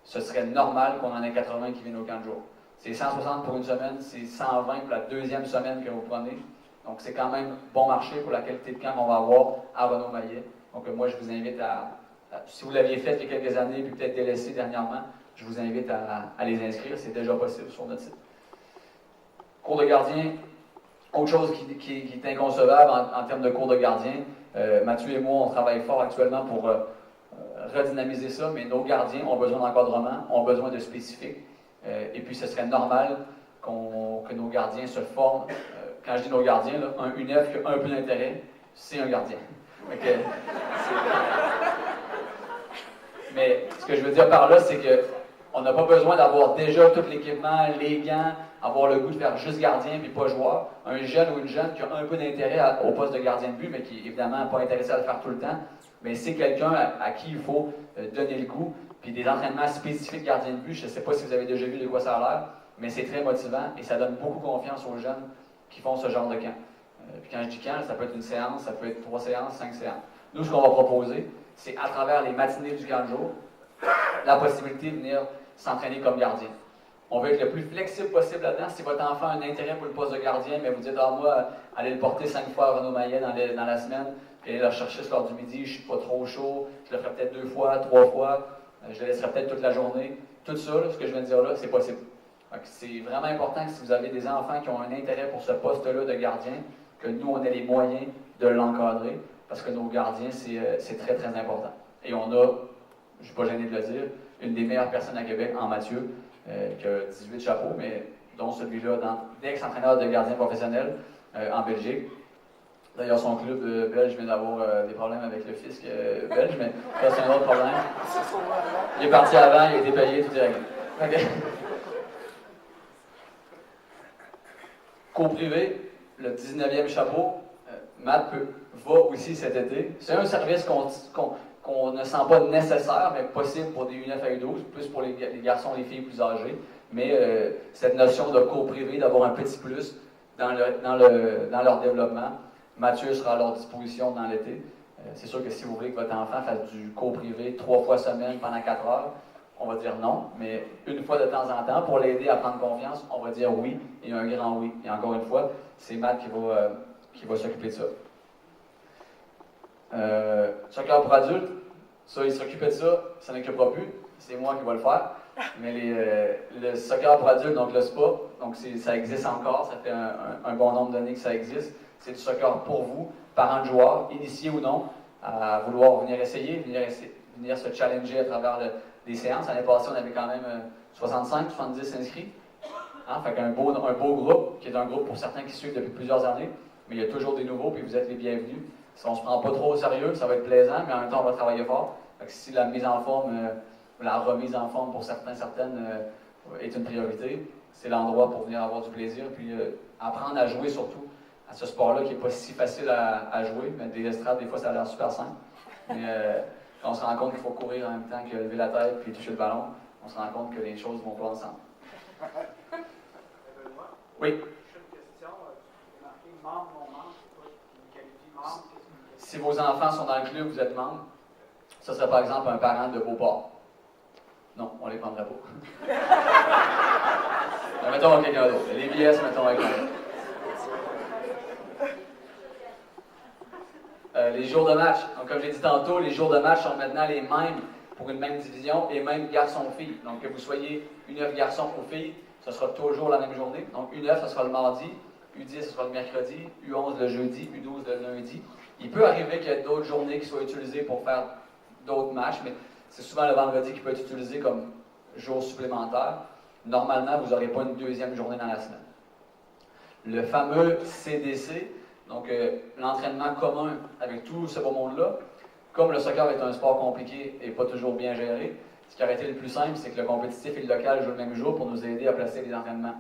ce serait normal qu'on en ait 80 qui viennent au camp de jour. C'est 160 pour une semaine, c'est 120 pour la 2e semaine que vous prenez. Donc c'est quand même bon marché pour la qualité de camp qu'on va avoir à Renaud-Maillet. Donc moi je vous invite si vous l'aviez fait il y a quelques années, puis peut-être délaissé dernièrement, je vous invite à les inscrire. C'est déjà possible sur notre site. Cours de gardien, autre chose qui est inconcevable en termes de cours de gardien. Mathieu et moi, on travaille fort actuellement pour redynamiser ça, mais nos gardiens ont besoin d'encadrement, ont besoin de spécifiques. Et puis ce serait normal que nos gardiens se forment. Quand je dis nos gardiens, là, un U9 qui a un peu d'intérêt, c'est un gardien. Mais ce que je veux dire par là, c'est que On n'a pas besoin d'avoir déjà tout l'équipement, les gants, avoir le goût de faire juste gardien puis pas joueur. Un jeune ou une jeune qui a un peu d'intérêt au poste de gardien de but, mais qui est évidemment pas intéressé à le faire tout le temps, mais c'est quelqu'un à qui il faut donner le goût. Puis des entraînements spécifiques gardien de but, je ne sais pas si vous avez déjà vu de quoi ça a l'air, mais c'est très motivant et ça donne beaucoup confiance aux jeunes qui font ce genre de camp. Puis quand je dis camp, ça peut être une séance, ça peut être 3 séances, 5 séances. Nous, ce qu'on va proposer, c'est à travers les matinées du camp de jour, la possibilité de venir s'entraîner comme gardien. On veut être le plus flexible possible là-dedans. Si votre enfant a un intérêt pour le poste de gardien, mais vous dites, moi, allez le porter 5 fois à Renaud Maillet dans la semaine, puis aller le chercher ce soir du midi, je ne suis pas trop chaud, je le ferai peut-être 2 fois, 3 fois, je le laisserai peut-être toute la journée. Tout ça, là, ce que je viens de dire là, c'est possible. C'est vraiment important que si vous avez des enfants qui ont un intérêt pour ce poste-là de gardien, que nous, on ait les moyens de l'encadrer, parce que nos gardiens, c'est très, très important. Et on a, je ne suis pas gêné de le dire, une des meilleures personnes à Québec, en Mathieu, qui a 18 chapeaux, mais dont celui-là d'ex-entraîneur de gardien professionnel en Belgique. D'ailleurs, son club belge vient d'avoir des problèmes avec le fisc belge, mais ça, c'est un autre problème. Il est parti avant, il a été payé, tout est réglé. Okay. Cours privé, le 19e chapeau, Matt va aussi cet été. C'est un service qu'on ne sent pas nécessaire, mais possible pour des U9 à U12, plus pour les garçons et les filles plus âgés. Mais cette notion de cours privé, d'avoir un petit plus dans leur développement, Mathieu sera à leur disposition dans l'été. C'est sûr que si vous voulez que votre enfant fasse du cours privé 3 fois semaine pendant 4 heures, on va dire non, mais une fois de temps en temps, pour l'aider à prendre confiance, on va dire oui, et un grand oui. Et encore une fois, c'est Matt qui va s'occuper de ça. Soccer pour adultes, ça, il s'occupait de ça, ça n'occupera plus, c'est moi qui vais le faire. Mais le soccer pour adultes, donc le SPA, donc ça existe encore, ça fait un bon nombre d'années que ça existe. C'est du soccer pour vous, parents de joueurs, initiés ou non, à vouloir venir essayer, venir se challenger à travers des séances. L'année passée, on avait quand même 65, 70 inscrits. Fait qu'un beau groupe, qui est un groupe pour certains qui suivent depuis plusieurs années, mais il y a toujours des nouveaux, puis vous êtes les bienvenus. Si on ne se prend pas trop au sérieux, ça va être plaisant, mais en même temps, on va travailler fort. Fait que si la mise en forme, la remise en forme pour certaines est une priorité, c'est l'endroit pour venir avoir du plaisir, puis apprendre à jouer surtout à ce sport-là qui n'est pas si facile à jouer, mais des estrades, des fois, ça a l'air super simple. Mais quand on se rend compte qu'il faut courir en même temps que lever la tête puis toucher le ballon, on se rend compte que les choses vont pas ensemble. Oui? J'ai une question. Tu marqué membre, non membre, une qualité membre. Si vos enfants sont dans le club, vous êtes membre, ça serait par exemple un parent de Beauport. Non, on ne les prendrait pas. Mettons avec quelqu'un d'autre. Les VS, mettons avec quelqu'un d'autre. Les jours de match. Donc, comme j'ai dit tantôt, les jours de match sont maintenant les mêmes pour une même division et même garçon-fille. Donc, que vous soyez U9 garçon ou fille, ce sera toujours la même journée. Donc, U9, ce sera le mardi, U10, ce sera le mercredi, U11 le jeudi, U12 le lundi. Il peut arriver qu'il y ait d'autres journées qui soient utilisées pour faire d'autres matchs, mais c'est souvent le vendredi qui peut être utilisé comme jour supplémentaire. Normalement, vous n'aurez pas une deuxième journée dans la semaine. Le fameux CDC, donc l'entraînement commun avec tout ce beau monde-là, comme le soccer est un sport compliqué et pas toujours bien géré, ce qui aurait été le plus simple, c'est que le compétitif et le local jouent le même jour pour nous aider à placer les entraînements.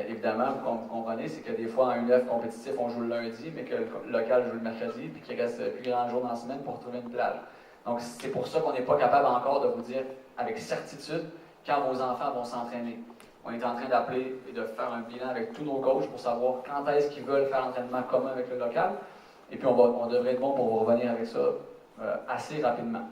Évidemment, vous comprenez, c'est que des fois, en U9 compétitif, on joue le lundi, mais que le local joue le mercredi, puis qu'il reste plus grand jour dans la semaine pour trouver une plage. Donc, c'est pour ça qu'on n'est pas capable encore de vous dire avec certitude quand vos enfants vont s'entraîner. On est en train d'appeler et de faire un bilan avec tous nos coachs pour savoir quand est-ce qu'ils veulent faire l'entraînement commun avec le local. Et puis, on devrait être bon pour vous revenir avec ça assez rapidement.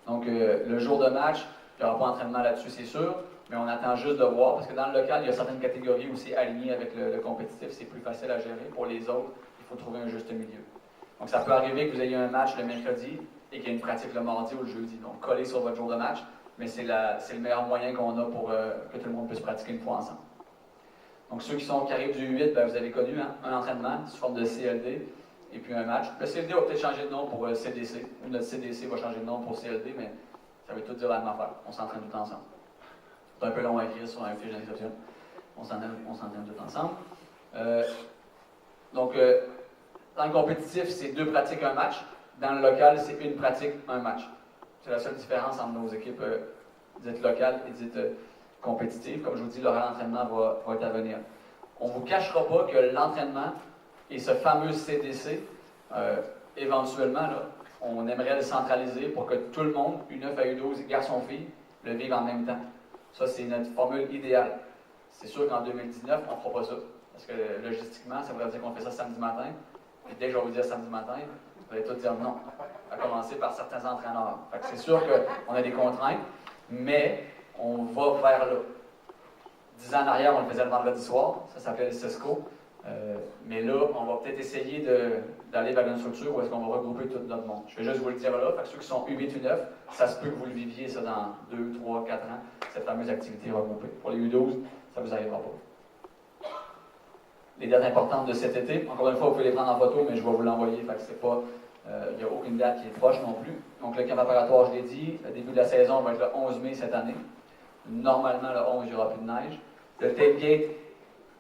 Donc, le jour de match, il n'y aura pas d'entraînement là-dessus, c'est sûr, mais on attend juste de voir, parce que dans le local, il y a certaines catégories où c'est aligné avec le compétitif, c'est plus facile à gérer. Pour les autres, il faut trouver un juste milieu. Donc, ça peut arriver que vous ayez un match le mercredi et qu'il y ait une pratique le mardi ou le jeudi. Donc, collez sur votre jour de match, mais c'est le meilleur moyen qu'on a pour que tout le monde puisse pratiquer une fois ensemble. Donc, ceux qui arrivent du 8, ben, vous avez connu un entraînement sous forme de CLD et puis un match. Le CLD va peut-être changer de nom pour CDC, ou notre CDC va changer de nom pour CLD, mais ça veut tout dire la même affaire. On s'entraîne tout ensemble. C'est un peu long à écrire sur un fiche d'inscription. On s'entraîne tout ensemble. Donc, dans le compétitif, c'est 2 pratiques, un match. Dans le local, c'est 1 pratique, un match. C'est la seule différence entre nos équipes dites locales et dites compétitives. Comme je vous dis, l'horaire d'entraînement va être à venir. On ne vous cachera pas que l'entraînement et ce fameux CDC, éventuellement, là, on aimerait le centraliser pour que tout le monde, U9 à U12, garçon-fille, le vive en même temps. Ça, c'est notre formule idéale. C'est sûr qu'en 2019, on ne fera pas ça. Parce que logistiquement, ça voudrait dire qu'on fait ça samedi matin. Et dès que je vais vous dire samedi matin, vous allez tous dire non. À commencer par certains entraîneurs. Fait que c'est sûr qu'on a des contraintes, mais on va vers là. 10 ans en arrière, on le faisait le vendredi soir. Ça s'appelait le CESCO. Mais là, on va peut-être essayer d'aller vers une structure où est-ce qu'on va regrouper tout notre monde. Je vais juste vous le dire là. Fait que ceux qui sont U8, U9, ça se peut que vous le viviez ça dans 2, 3, 4 ans, cette fameuse activité regroupée. Pour les U12, ça ne vous arrivera pas. Les dates importantes de cet été, encore une fois, vous pouvez les prendre en photo, mais je vais vous l'envoyer. Fait que c'est pas, il n'y a aucune date qui est proche non plus. Donc le camp préparatoire, je l'ai dit, le début de la saison va être le 11 mai cette année. Normalement, le 11, il n'y aura plus de neige. Le tailgate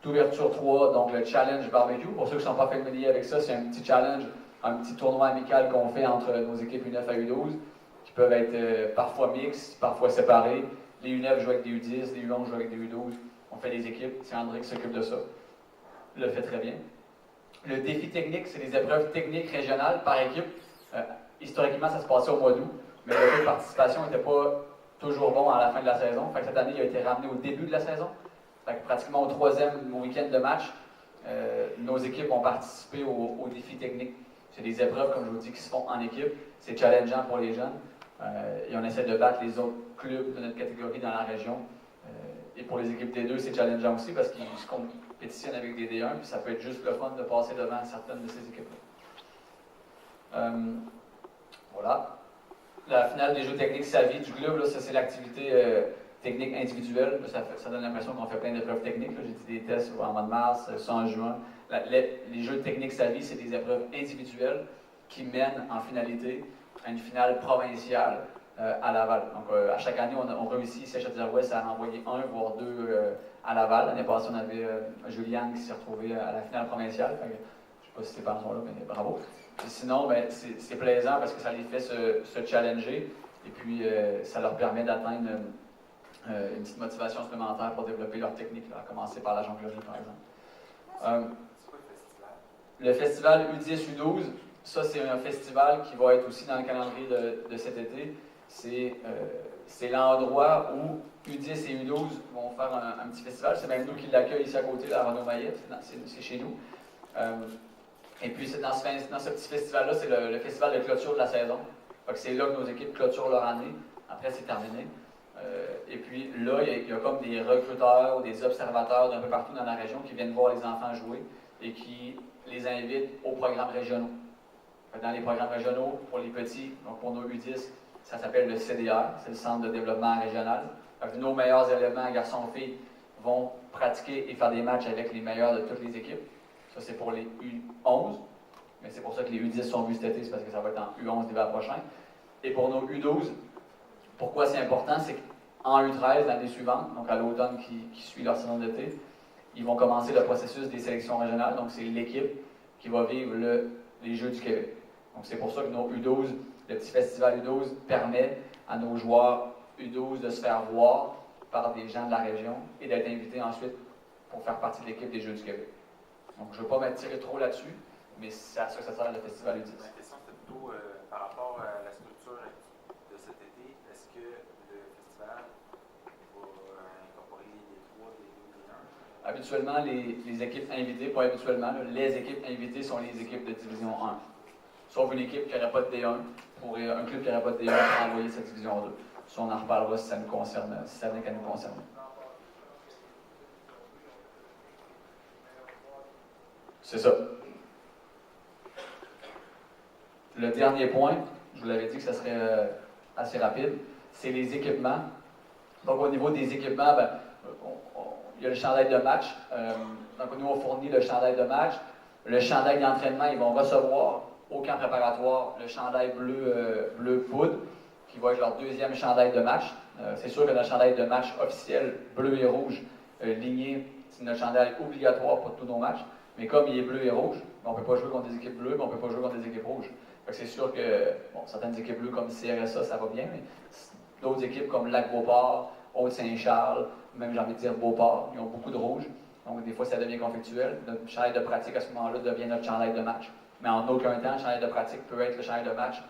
d'ouverture 3, donc le challenge barbecue. Pour ceux qui ne sont pas familiers avec ça, c'est un petit challenge, un petit tournoi amical qu'on fait entre nos équipes U9 à U12, qui peuvent être parfois mixtes, parfois séparés. Les U9 jouent avec des U10, les U11 jouent avec des U12. On fait des équipes, c'est André qui s'occupe de ça. Il le fait très bien. Le défi technique, c'est des épreuves techniques régionales par équipe. Historiquement, ça se passait au mois d'août, mais le taux de participation n'était pas toujours bon à la fin de la saison. Fait que cette année, il a été ramené au début de la saison. Fait que pratiquement au troisième week-end de match, nos équipes ont participé au défi technique. C'est des épreuves, comme je vous dis, qui se font en équipe. C'est challengeant pour les jeunes. Et on essaie de battre les autres clubs de notre catégorie dans la région. Et pour les équipes D2, c'est challengeant aussi parce qu'ils se compétitionnent avec des D1, puis ça peut être juste le fun de passer devant certaines de ces équipes-là. Voilà. La finale des Jeux techniques SAVI du club, là, ça c'est l'activité technique individuelle. Ça donne l'impression qu'on fait plein d'épreuves techniques. J'ai dit des tests en mois de mars, ça en juin. Les Jeux techniques SAVI, c'est des épreuves individuelles qui mènent en finalité à une finale provinciale à Laval. Donc, à chaque année, on réussit ici à Chaudière-Ouest à en envoyer un, voire deux à Laval. L'année passée, on avait Juliane qui s'est retrouvée à la finale provinciale. Je ne sais pas si ses parents sont là, mais bravo. Puis sinon, ben, c'est plaisant parce que ça les fait se challenger et puis ça leur permet d'atteindre une petite motivation supplémentaire pour développer leur technique, là, à commencer par la jonglerie, par exemple. Le festival U10, U12, ça, c'est un festival qui va être aussi dans le calendrier de cet été. C'est l'endroit où U10 et U12 vont faire un petit festival. C'est même nous qui l'accueillons ici à côté, la Renaud Maillet, c'est chez nous. Et puis, dans ce petit festival-là, c'est le festival de clôture de la saison. C'est là que nos équipes clôturent leur année. Après, c'est terminé. Et puis là, il y a comme des recruteurs ou des observateurs d'un peu partout dans la région qui viennent voir les enfants jouer et qui les invitent aux programmes régionaux. Dans les programmes régionaux, pour les petits, donc pour nos U10, ça s'appelle le CDR, c'est le Centre de développement régional. Donc, nos meilleurs éléments, garçons-filles, vont pratiquer et faire des matchs avec les meilleurs de toutes les équipes. Ça, c'est pour les U11, mais c'est pour ça que les U10 sont vus cet été, c'est parce que ça va être en U11 l'hiver prochain. Et pour nos U12, pourquoi c'est important? C'est qu'en U13, l'année suivante, donc à l'automne qui suit leur saison d'été, ils vont commencer le processus des sélections régionales. Donc, c'est l'équipe qui va vivre les Jeux du Québec. Donc, c'est pour ça que nos U12, le petit festival U12, permet à nos joueurs U12 de se faire voir par des gens de la région et d'être invités ensuite pour faire partie de l'équipe des Jeux du Québec. Donc, je ne veux pas m'attirer trop là-dessus, mais c'est à ça que ça sert le festival U10. Ma question, c'est plutôt par rapport à la structure de cet été. Est-ce que le festival va incorporer les 3, les 2, les 1? Habituellement, les équipes invitées, pas habituellement, là, les équipes invitées sont les équipes de division 1. Sauf une équipe qui n'aurait pas de D1, pour un club qui n'aurait pas de D1 pour envoyer cette division 2. Ça, on en reparlera si ça nous concerne, si ça vient qu'à nous concerne. C'est ça. Le dernier point, je vous l'avais dit que ça serait assez rapide, c'est les équipements. Donc, au niveau des équipements, ben, il y a le chandail de match. Donc, nous, on fournit le chandail de match. Le chandail d'entraînement, ils vont recevoir au camp préparatoire le chandail bleu poudre, qui va être leur deuxième chandail de match. C'est sûr que notre chandail de match officiel, bleu et rouge, ligné, c'est notre chandail obligatoire pour tous nos matchs. Mais comme il est bleu et rouge, on ne peut pas jouer contre des équipes bleues, mais on ne peut pas jouer contre des équipes rouges. C'est sûr que certaines équipes bleues comme CRSA, ça va bien, mais d'autres équipes comme Lac-Beauport, Haute-Saint-Charles, même j'ai envie de dire Beauport, ils ont beaucoup de rouge. Donc, des fois, ça devient conflictuel. Notre chandail de pratique, à ce moment-là, devient notre chandail de match. Mais en aucun temps, le chandail de pratique peut être le chandail de match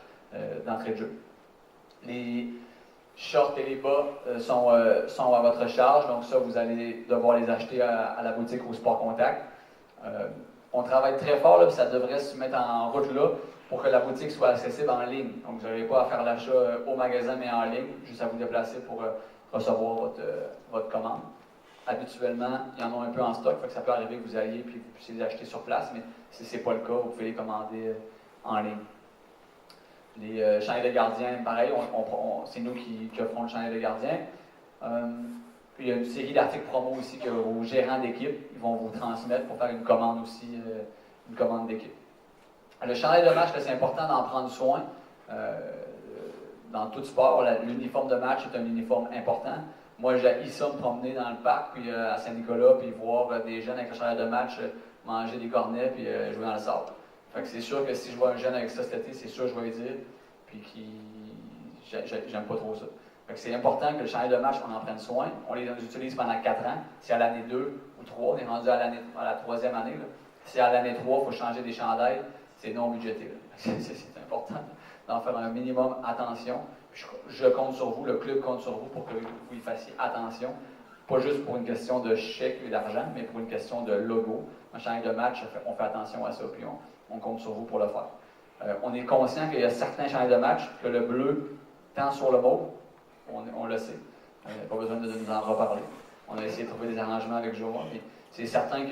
d'entrée de jeu. Les shorts et les bas sont à votre charge. Donc, ça, vous allez devoir les acheter à la boutique au Sport Contact. On travaille très fort, là, puis ça devrait se mettre en route là pour que la boutique soit accessible en ligne. Donc, vous n'aurez pas à faire l'achat au magasin, mais en ligne, juste à vous déplacer pour recevoir votre commande. Habituellement, il y en a un peu en stock, fait que ça peut arriver que vous alliez puis vous puissiez les acheter sur place, mais si ce n'est pas le cas, vous pouvez les commander en ligne. Les chandails de gardien, pareil, c'est nous qui offrons le chandail de gardien. Puis il y a une série d'articles promo aussi que vos gérants d'équipe ils vont vous transmettre pour faire une commande aussi, une commande d'équipe. Le chandail de match, c'est important d'en prendre soin. Dans tout sport, l'uniforme de match est un uniforme important. Moi, j'ai ça me promener dans le parc, puis à Saint-Nicolas, puis voir des jeunes avec le chandail de match manger des cornets, puis jouer dans le sable. Fait que c'est sûr que si je vois un jeune avec ça cet été, c'est sûr que je vais lui dire, puis j'aime pas trop ça. Fait que c'est important que le chandail de match, on en prenne soin. On les utilise pendant 4 ans. Si à l'année 2 ou 3, on est rendu à la 3e année. Là. Si à l'année 3, il faut changer des chandails, c'est non budgété. C'est important d'en faire un minimum attention. Je compte sur vous, le club compte sur vous pour que vous y fassiez attention. Pas juste pour une question de chèque et d'argent, mais pour une question de logo. Un chandail de match, on fait attention à ça, puis on compte sur vous pour le faire. On est conscient qu'il y a certains chandails de match que le bleu tend sur le mauve. On le sait. Pas besoin de nous en reparler. On a essayé de trouver des arrangements avec Joa, mais c'est certain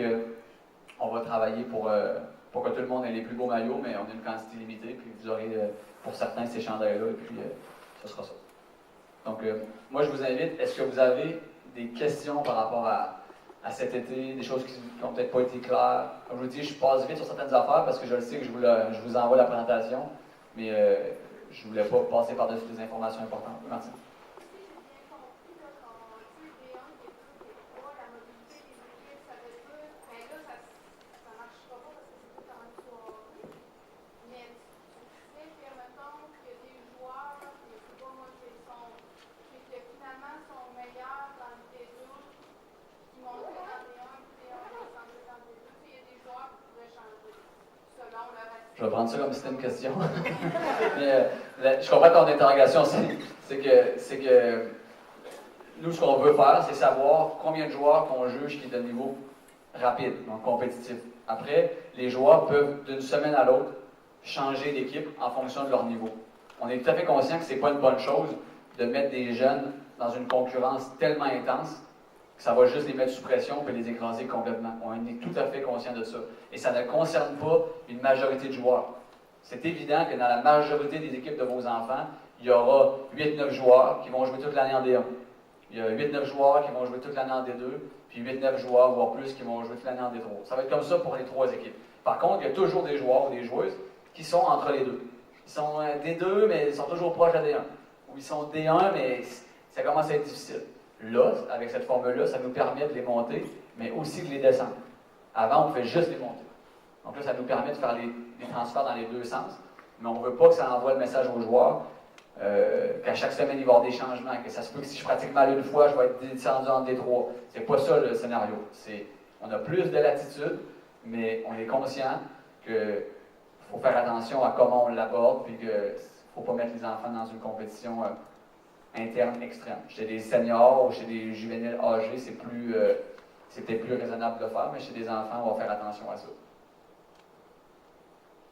qu'on va travailler pour que tout le monde ait les plus beaux maillots, mais on a une quantité limitée, puis vous aurez pour certains ces chandails-là, et puis ce sera ça. Donc, moi, je vous invite, est-ce que vous avez des questions par rapport à cet été, des choses qui n'ont peut-être pas été claires? Comme je vous dis, je passe vite sur certaines affaires parce que je le sais que je vous envoie la présentation, mais je ne voulais pas passer par-dessus des informations importantes. Merci. Je vais prendre ça comme si c'était une question. Mais, je comprends ton interrogation. C'est que nous, ce qu'on veut faire, c'est savoir combien de joueurs qu'on juge qui est de niveau rapide, donc compétitif. Après, les joueurs peuvent, d'une semaine à l'autre, changer d'équipe en fonction de leur niveau. On est tout à fait conscient que ce n'est pas une bonne chose de mettre des jeunes dans une concurrence tellement intense que ça va juste les mettre sous pression et les écraser complètement. On est tout à fait conscient de ça. Et ça ne concerne pas une majorité de joueurs. C'est évident que dans la majorité des équipes de vos enfants, il y aura 8-9 joueurs qui vont jouer toute l'année en D1. Il y a 8-9 joueurs qui vont jouer toute l'année en D2, puis 8-9 joueurs, voire plus, qui vont jouer toute l'année en D3. Ça va être comme ça pour les 3 équipes. Par contre, il y a toujours des joueurs ou des joueuses qui sont entre les deux. Ils sont D2, mais ils sont toujours proches de D1. Ou ils sont D1, mais ça commence à être difficile. Là, avec cette formule-là, ça nous permet de les monter, mais aussi de les descendre. Avant, on pouvait juste les monter. Donc là, ça nous permet de faire les transferts dans les deux sens, mais on ne veut pas que ça envoie le message aux joueurs qu'à chaque semaine, il va y avoir des changements, que ça se peut que si je pratique mal une fois, je vais être descendu en D3. C'est pas ça le scénario. On a plus de latitude, mais on est conscient qu'il faut faire attention à comment on l'aborde, puis qu'il ne faut pas mettre les enfants dans une compétition interne extrême. Chez des seniors ou chez des juvéniles âgés, c'est peut-être plus raisonnable de le faire, mais chez des enfants, on va faire attention à ça.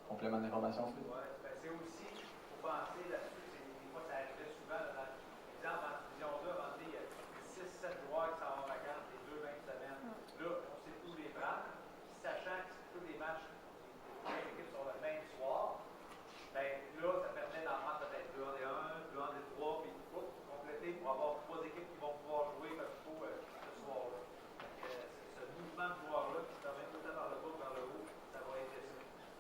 Complément d'information, Philippe? Oui, c'est aussi, il faut penser là-dessus, des fois ça arrivait souvent, par exemple, en division 2, à un moment donné, il y a 6-7 joueurs qui s'en vont en vacances les 2 mêmes semaines. Là, on sait tous les prendre, puis sachant que tous les matchs, les équipes sont le même soir, bien là, ça permet d'en prendre peut-être 2 en D1, 2 en D3, puis compléter pour avoir 3 équipes qui vont pouvoir jouer comme il faut ce soir-là. Ce mouvement de joueurs-là qui se permet tout le temps vers le bas, vers le haut, ça va aider ça.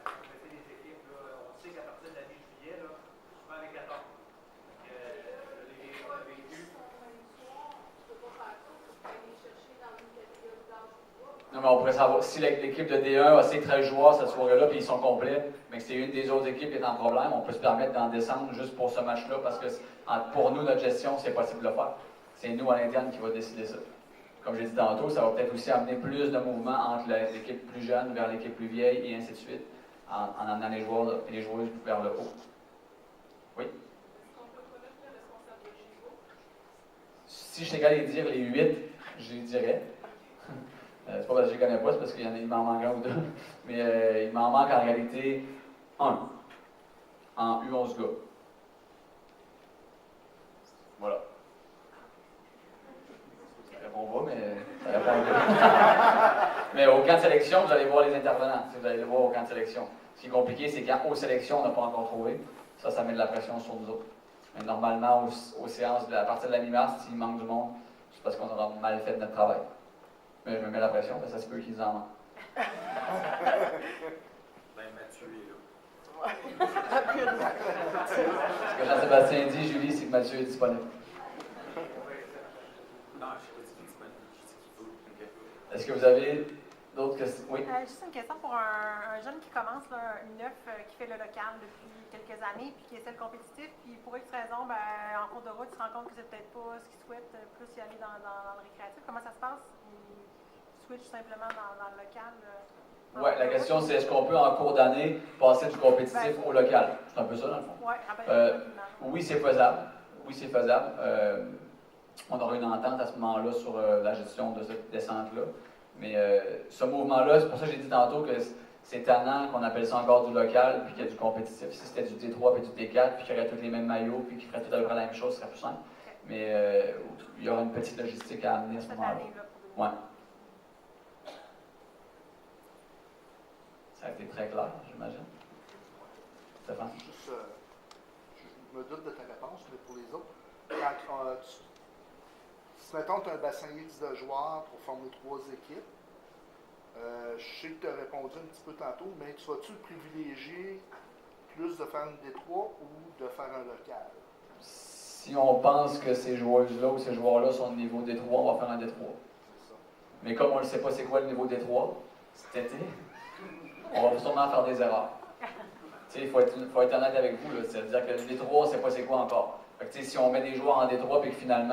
Compléter les équipes, là, on sait qu'à partir de la mi-juillet, souvent les 14. mais on pourrait savoir, si l'équipe de D1 a ses 13 joueurs cette soirée-là, puis ils sont complets, mais que c'est une des autres équipes qui est en problème, on peut se permettre d'en descendre juste pour ce match-là, parce que pour nous, notre gestion, c'est possible de le faire. C'est nous, à l'interne, qui va décider ça. Comme j'ai dit tantôt, ça va peut-être aussi amener plus de mouvement entre l'équipe plus jeune vers l'équipe plus vieille, et ainsi de suite, en amenant les joueurs et les joueuses vers le haut. Oui? Si je t'ai qu'à les dire les 8, je les dirais. C'est pas parce que je les connais pas, c'est parce qu'il m'en manque un ou deux. Mais il m'en manque en réalité un. En U11 gars. Voilà. Ça répond pas, mais ça répond pas. Mais au camp de sélection, vous allez voir les intervenants. Vous allez les voir au camp de sélection. Ce qui est compliqué, c'est quand aux sélections, on n'a pas encore trouvé. Ça met de la pression sur nous autres. Mais normalement, aux séances, à partir de la mi-mars, s'il manque du monde, c'est parce qu'on aura mal fait notre travail. Mais je me mets la pression, parce que ça se peut qu'ils en manquent. Ben, Mathieu est là. Ce que Jean-Sébastien dit, Julie, c'est que Mathieu est disponible. Non, je sais pas si c'est disponible. Je sais qu'il faut. Est-ce que vous avez d'autres questions? Oui. Juste une question pour un jeune qui commence, là, un U9 qui fait le local depuis quelques années, puis qui essaie le compétitif, puis pour X raison, en cours de route, il se rend compte que c'est peut-être pas ce qu'il souhaite, plus y aller dans le récréatif. Comment ça se passe? Il switch simplement dans le local? Oui, la question c'est est-ce qu'on peut en cours d'année passer du compétitif au local? C'est un peu ça dans le fond. Oui, rappelle-moi. Oui, c'est faisable. Oui, c'est faisable. On aura une entente à ce moment-là sur la gestion de cette descente-là. Mais ce mouvement-là, c'est pour ça que j'ai dit tantôt que c'est tannant qu'on appelle ça encore du local puis qu'il y a du compétitif. Si c'était du D3 puis du D4 puis qu'il y aurait tous les mêmes maillots puis qu'il ferait tout à peu près la même chose, ce serait plus simple. Mais il y aura une petite logistique à amener à ce moment-là. Ouais. Ça a été très clair, j'imagine. Stéphane? Juste, je me doute de ta réponse, mais pour les autres, quand si mettons tu as un bassin X de joueurs pour former 3 équipes, je sais que tu as répondu un petit peu tantôt, mais tu vas-tu privilégier plus de faire une D3 ou de faire un local? Si on pense que ces joueuses-là ou ces joueurs-là sont au niveau D3, on va faire un D3. C'est ça. Mais comme on ne sait pas c'est quoi le niveau D3, cet été, on va sûrement faire des erreurs. Il faut être honnête avec vous, c'est-à-dire que le D3, on ne sait pas c'est quoi encore. Fait que, si on met des joueurs en D3 et que finalement,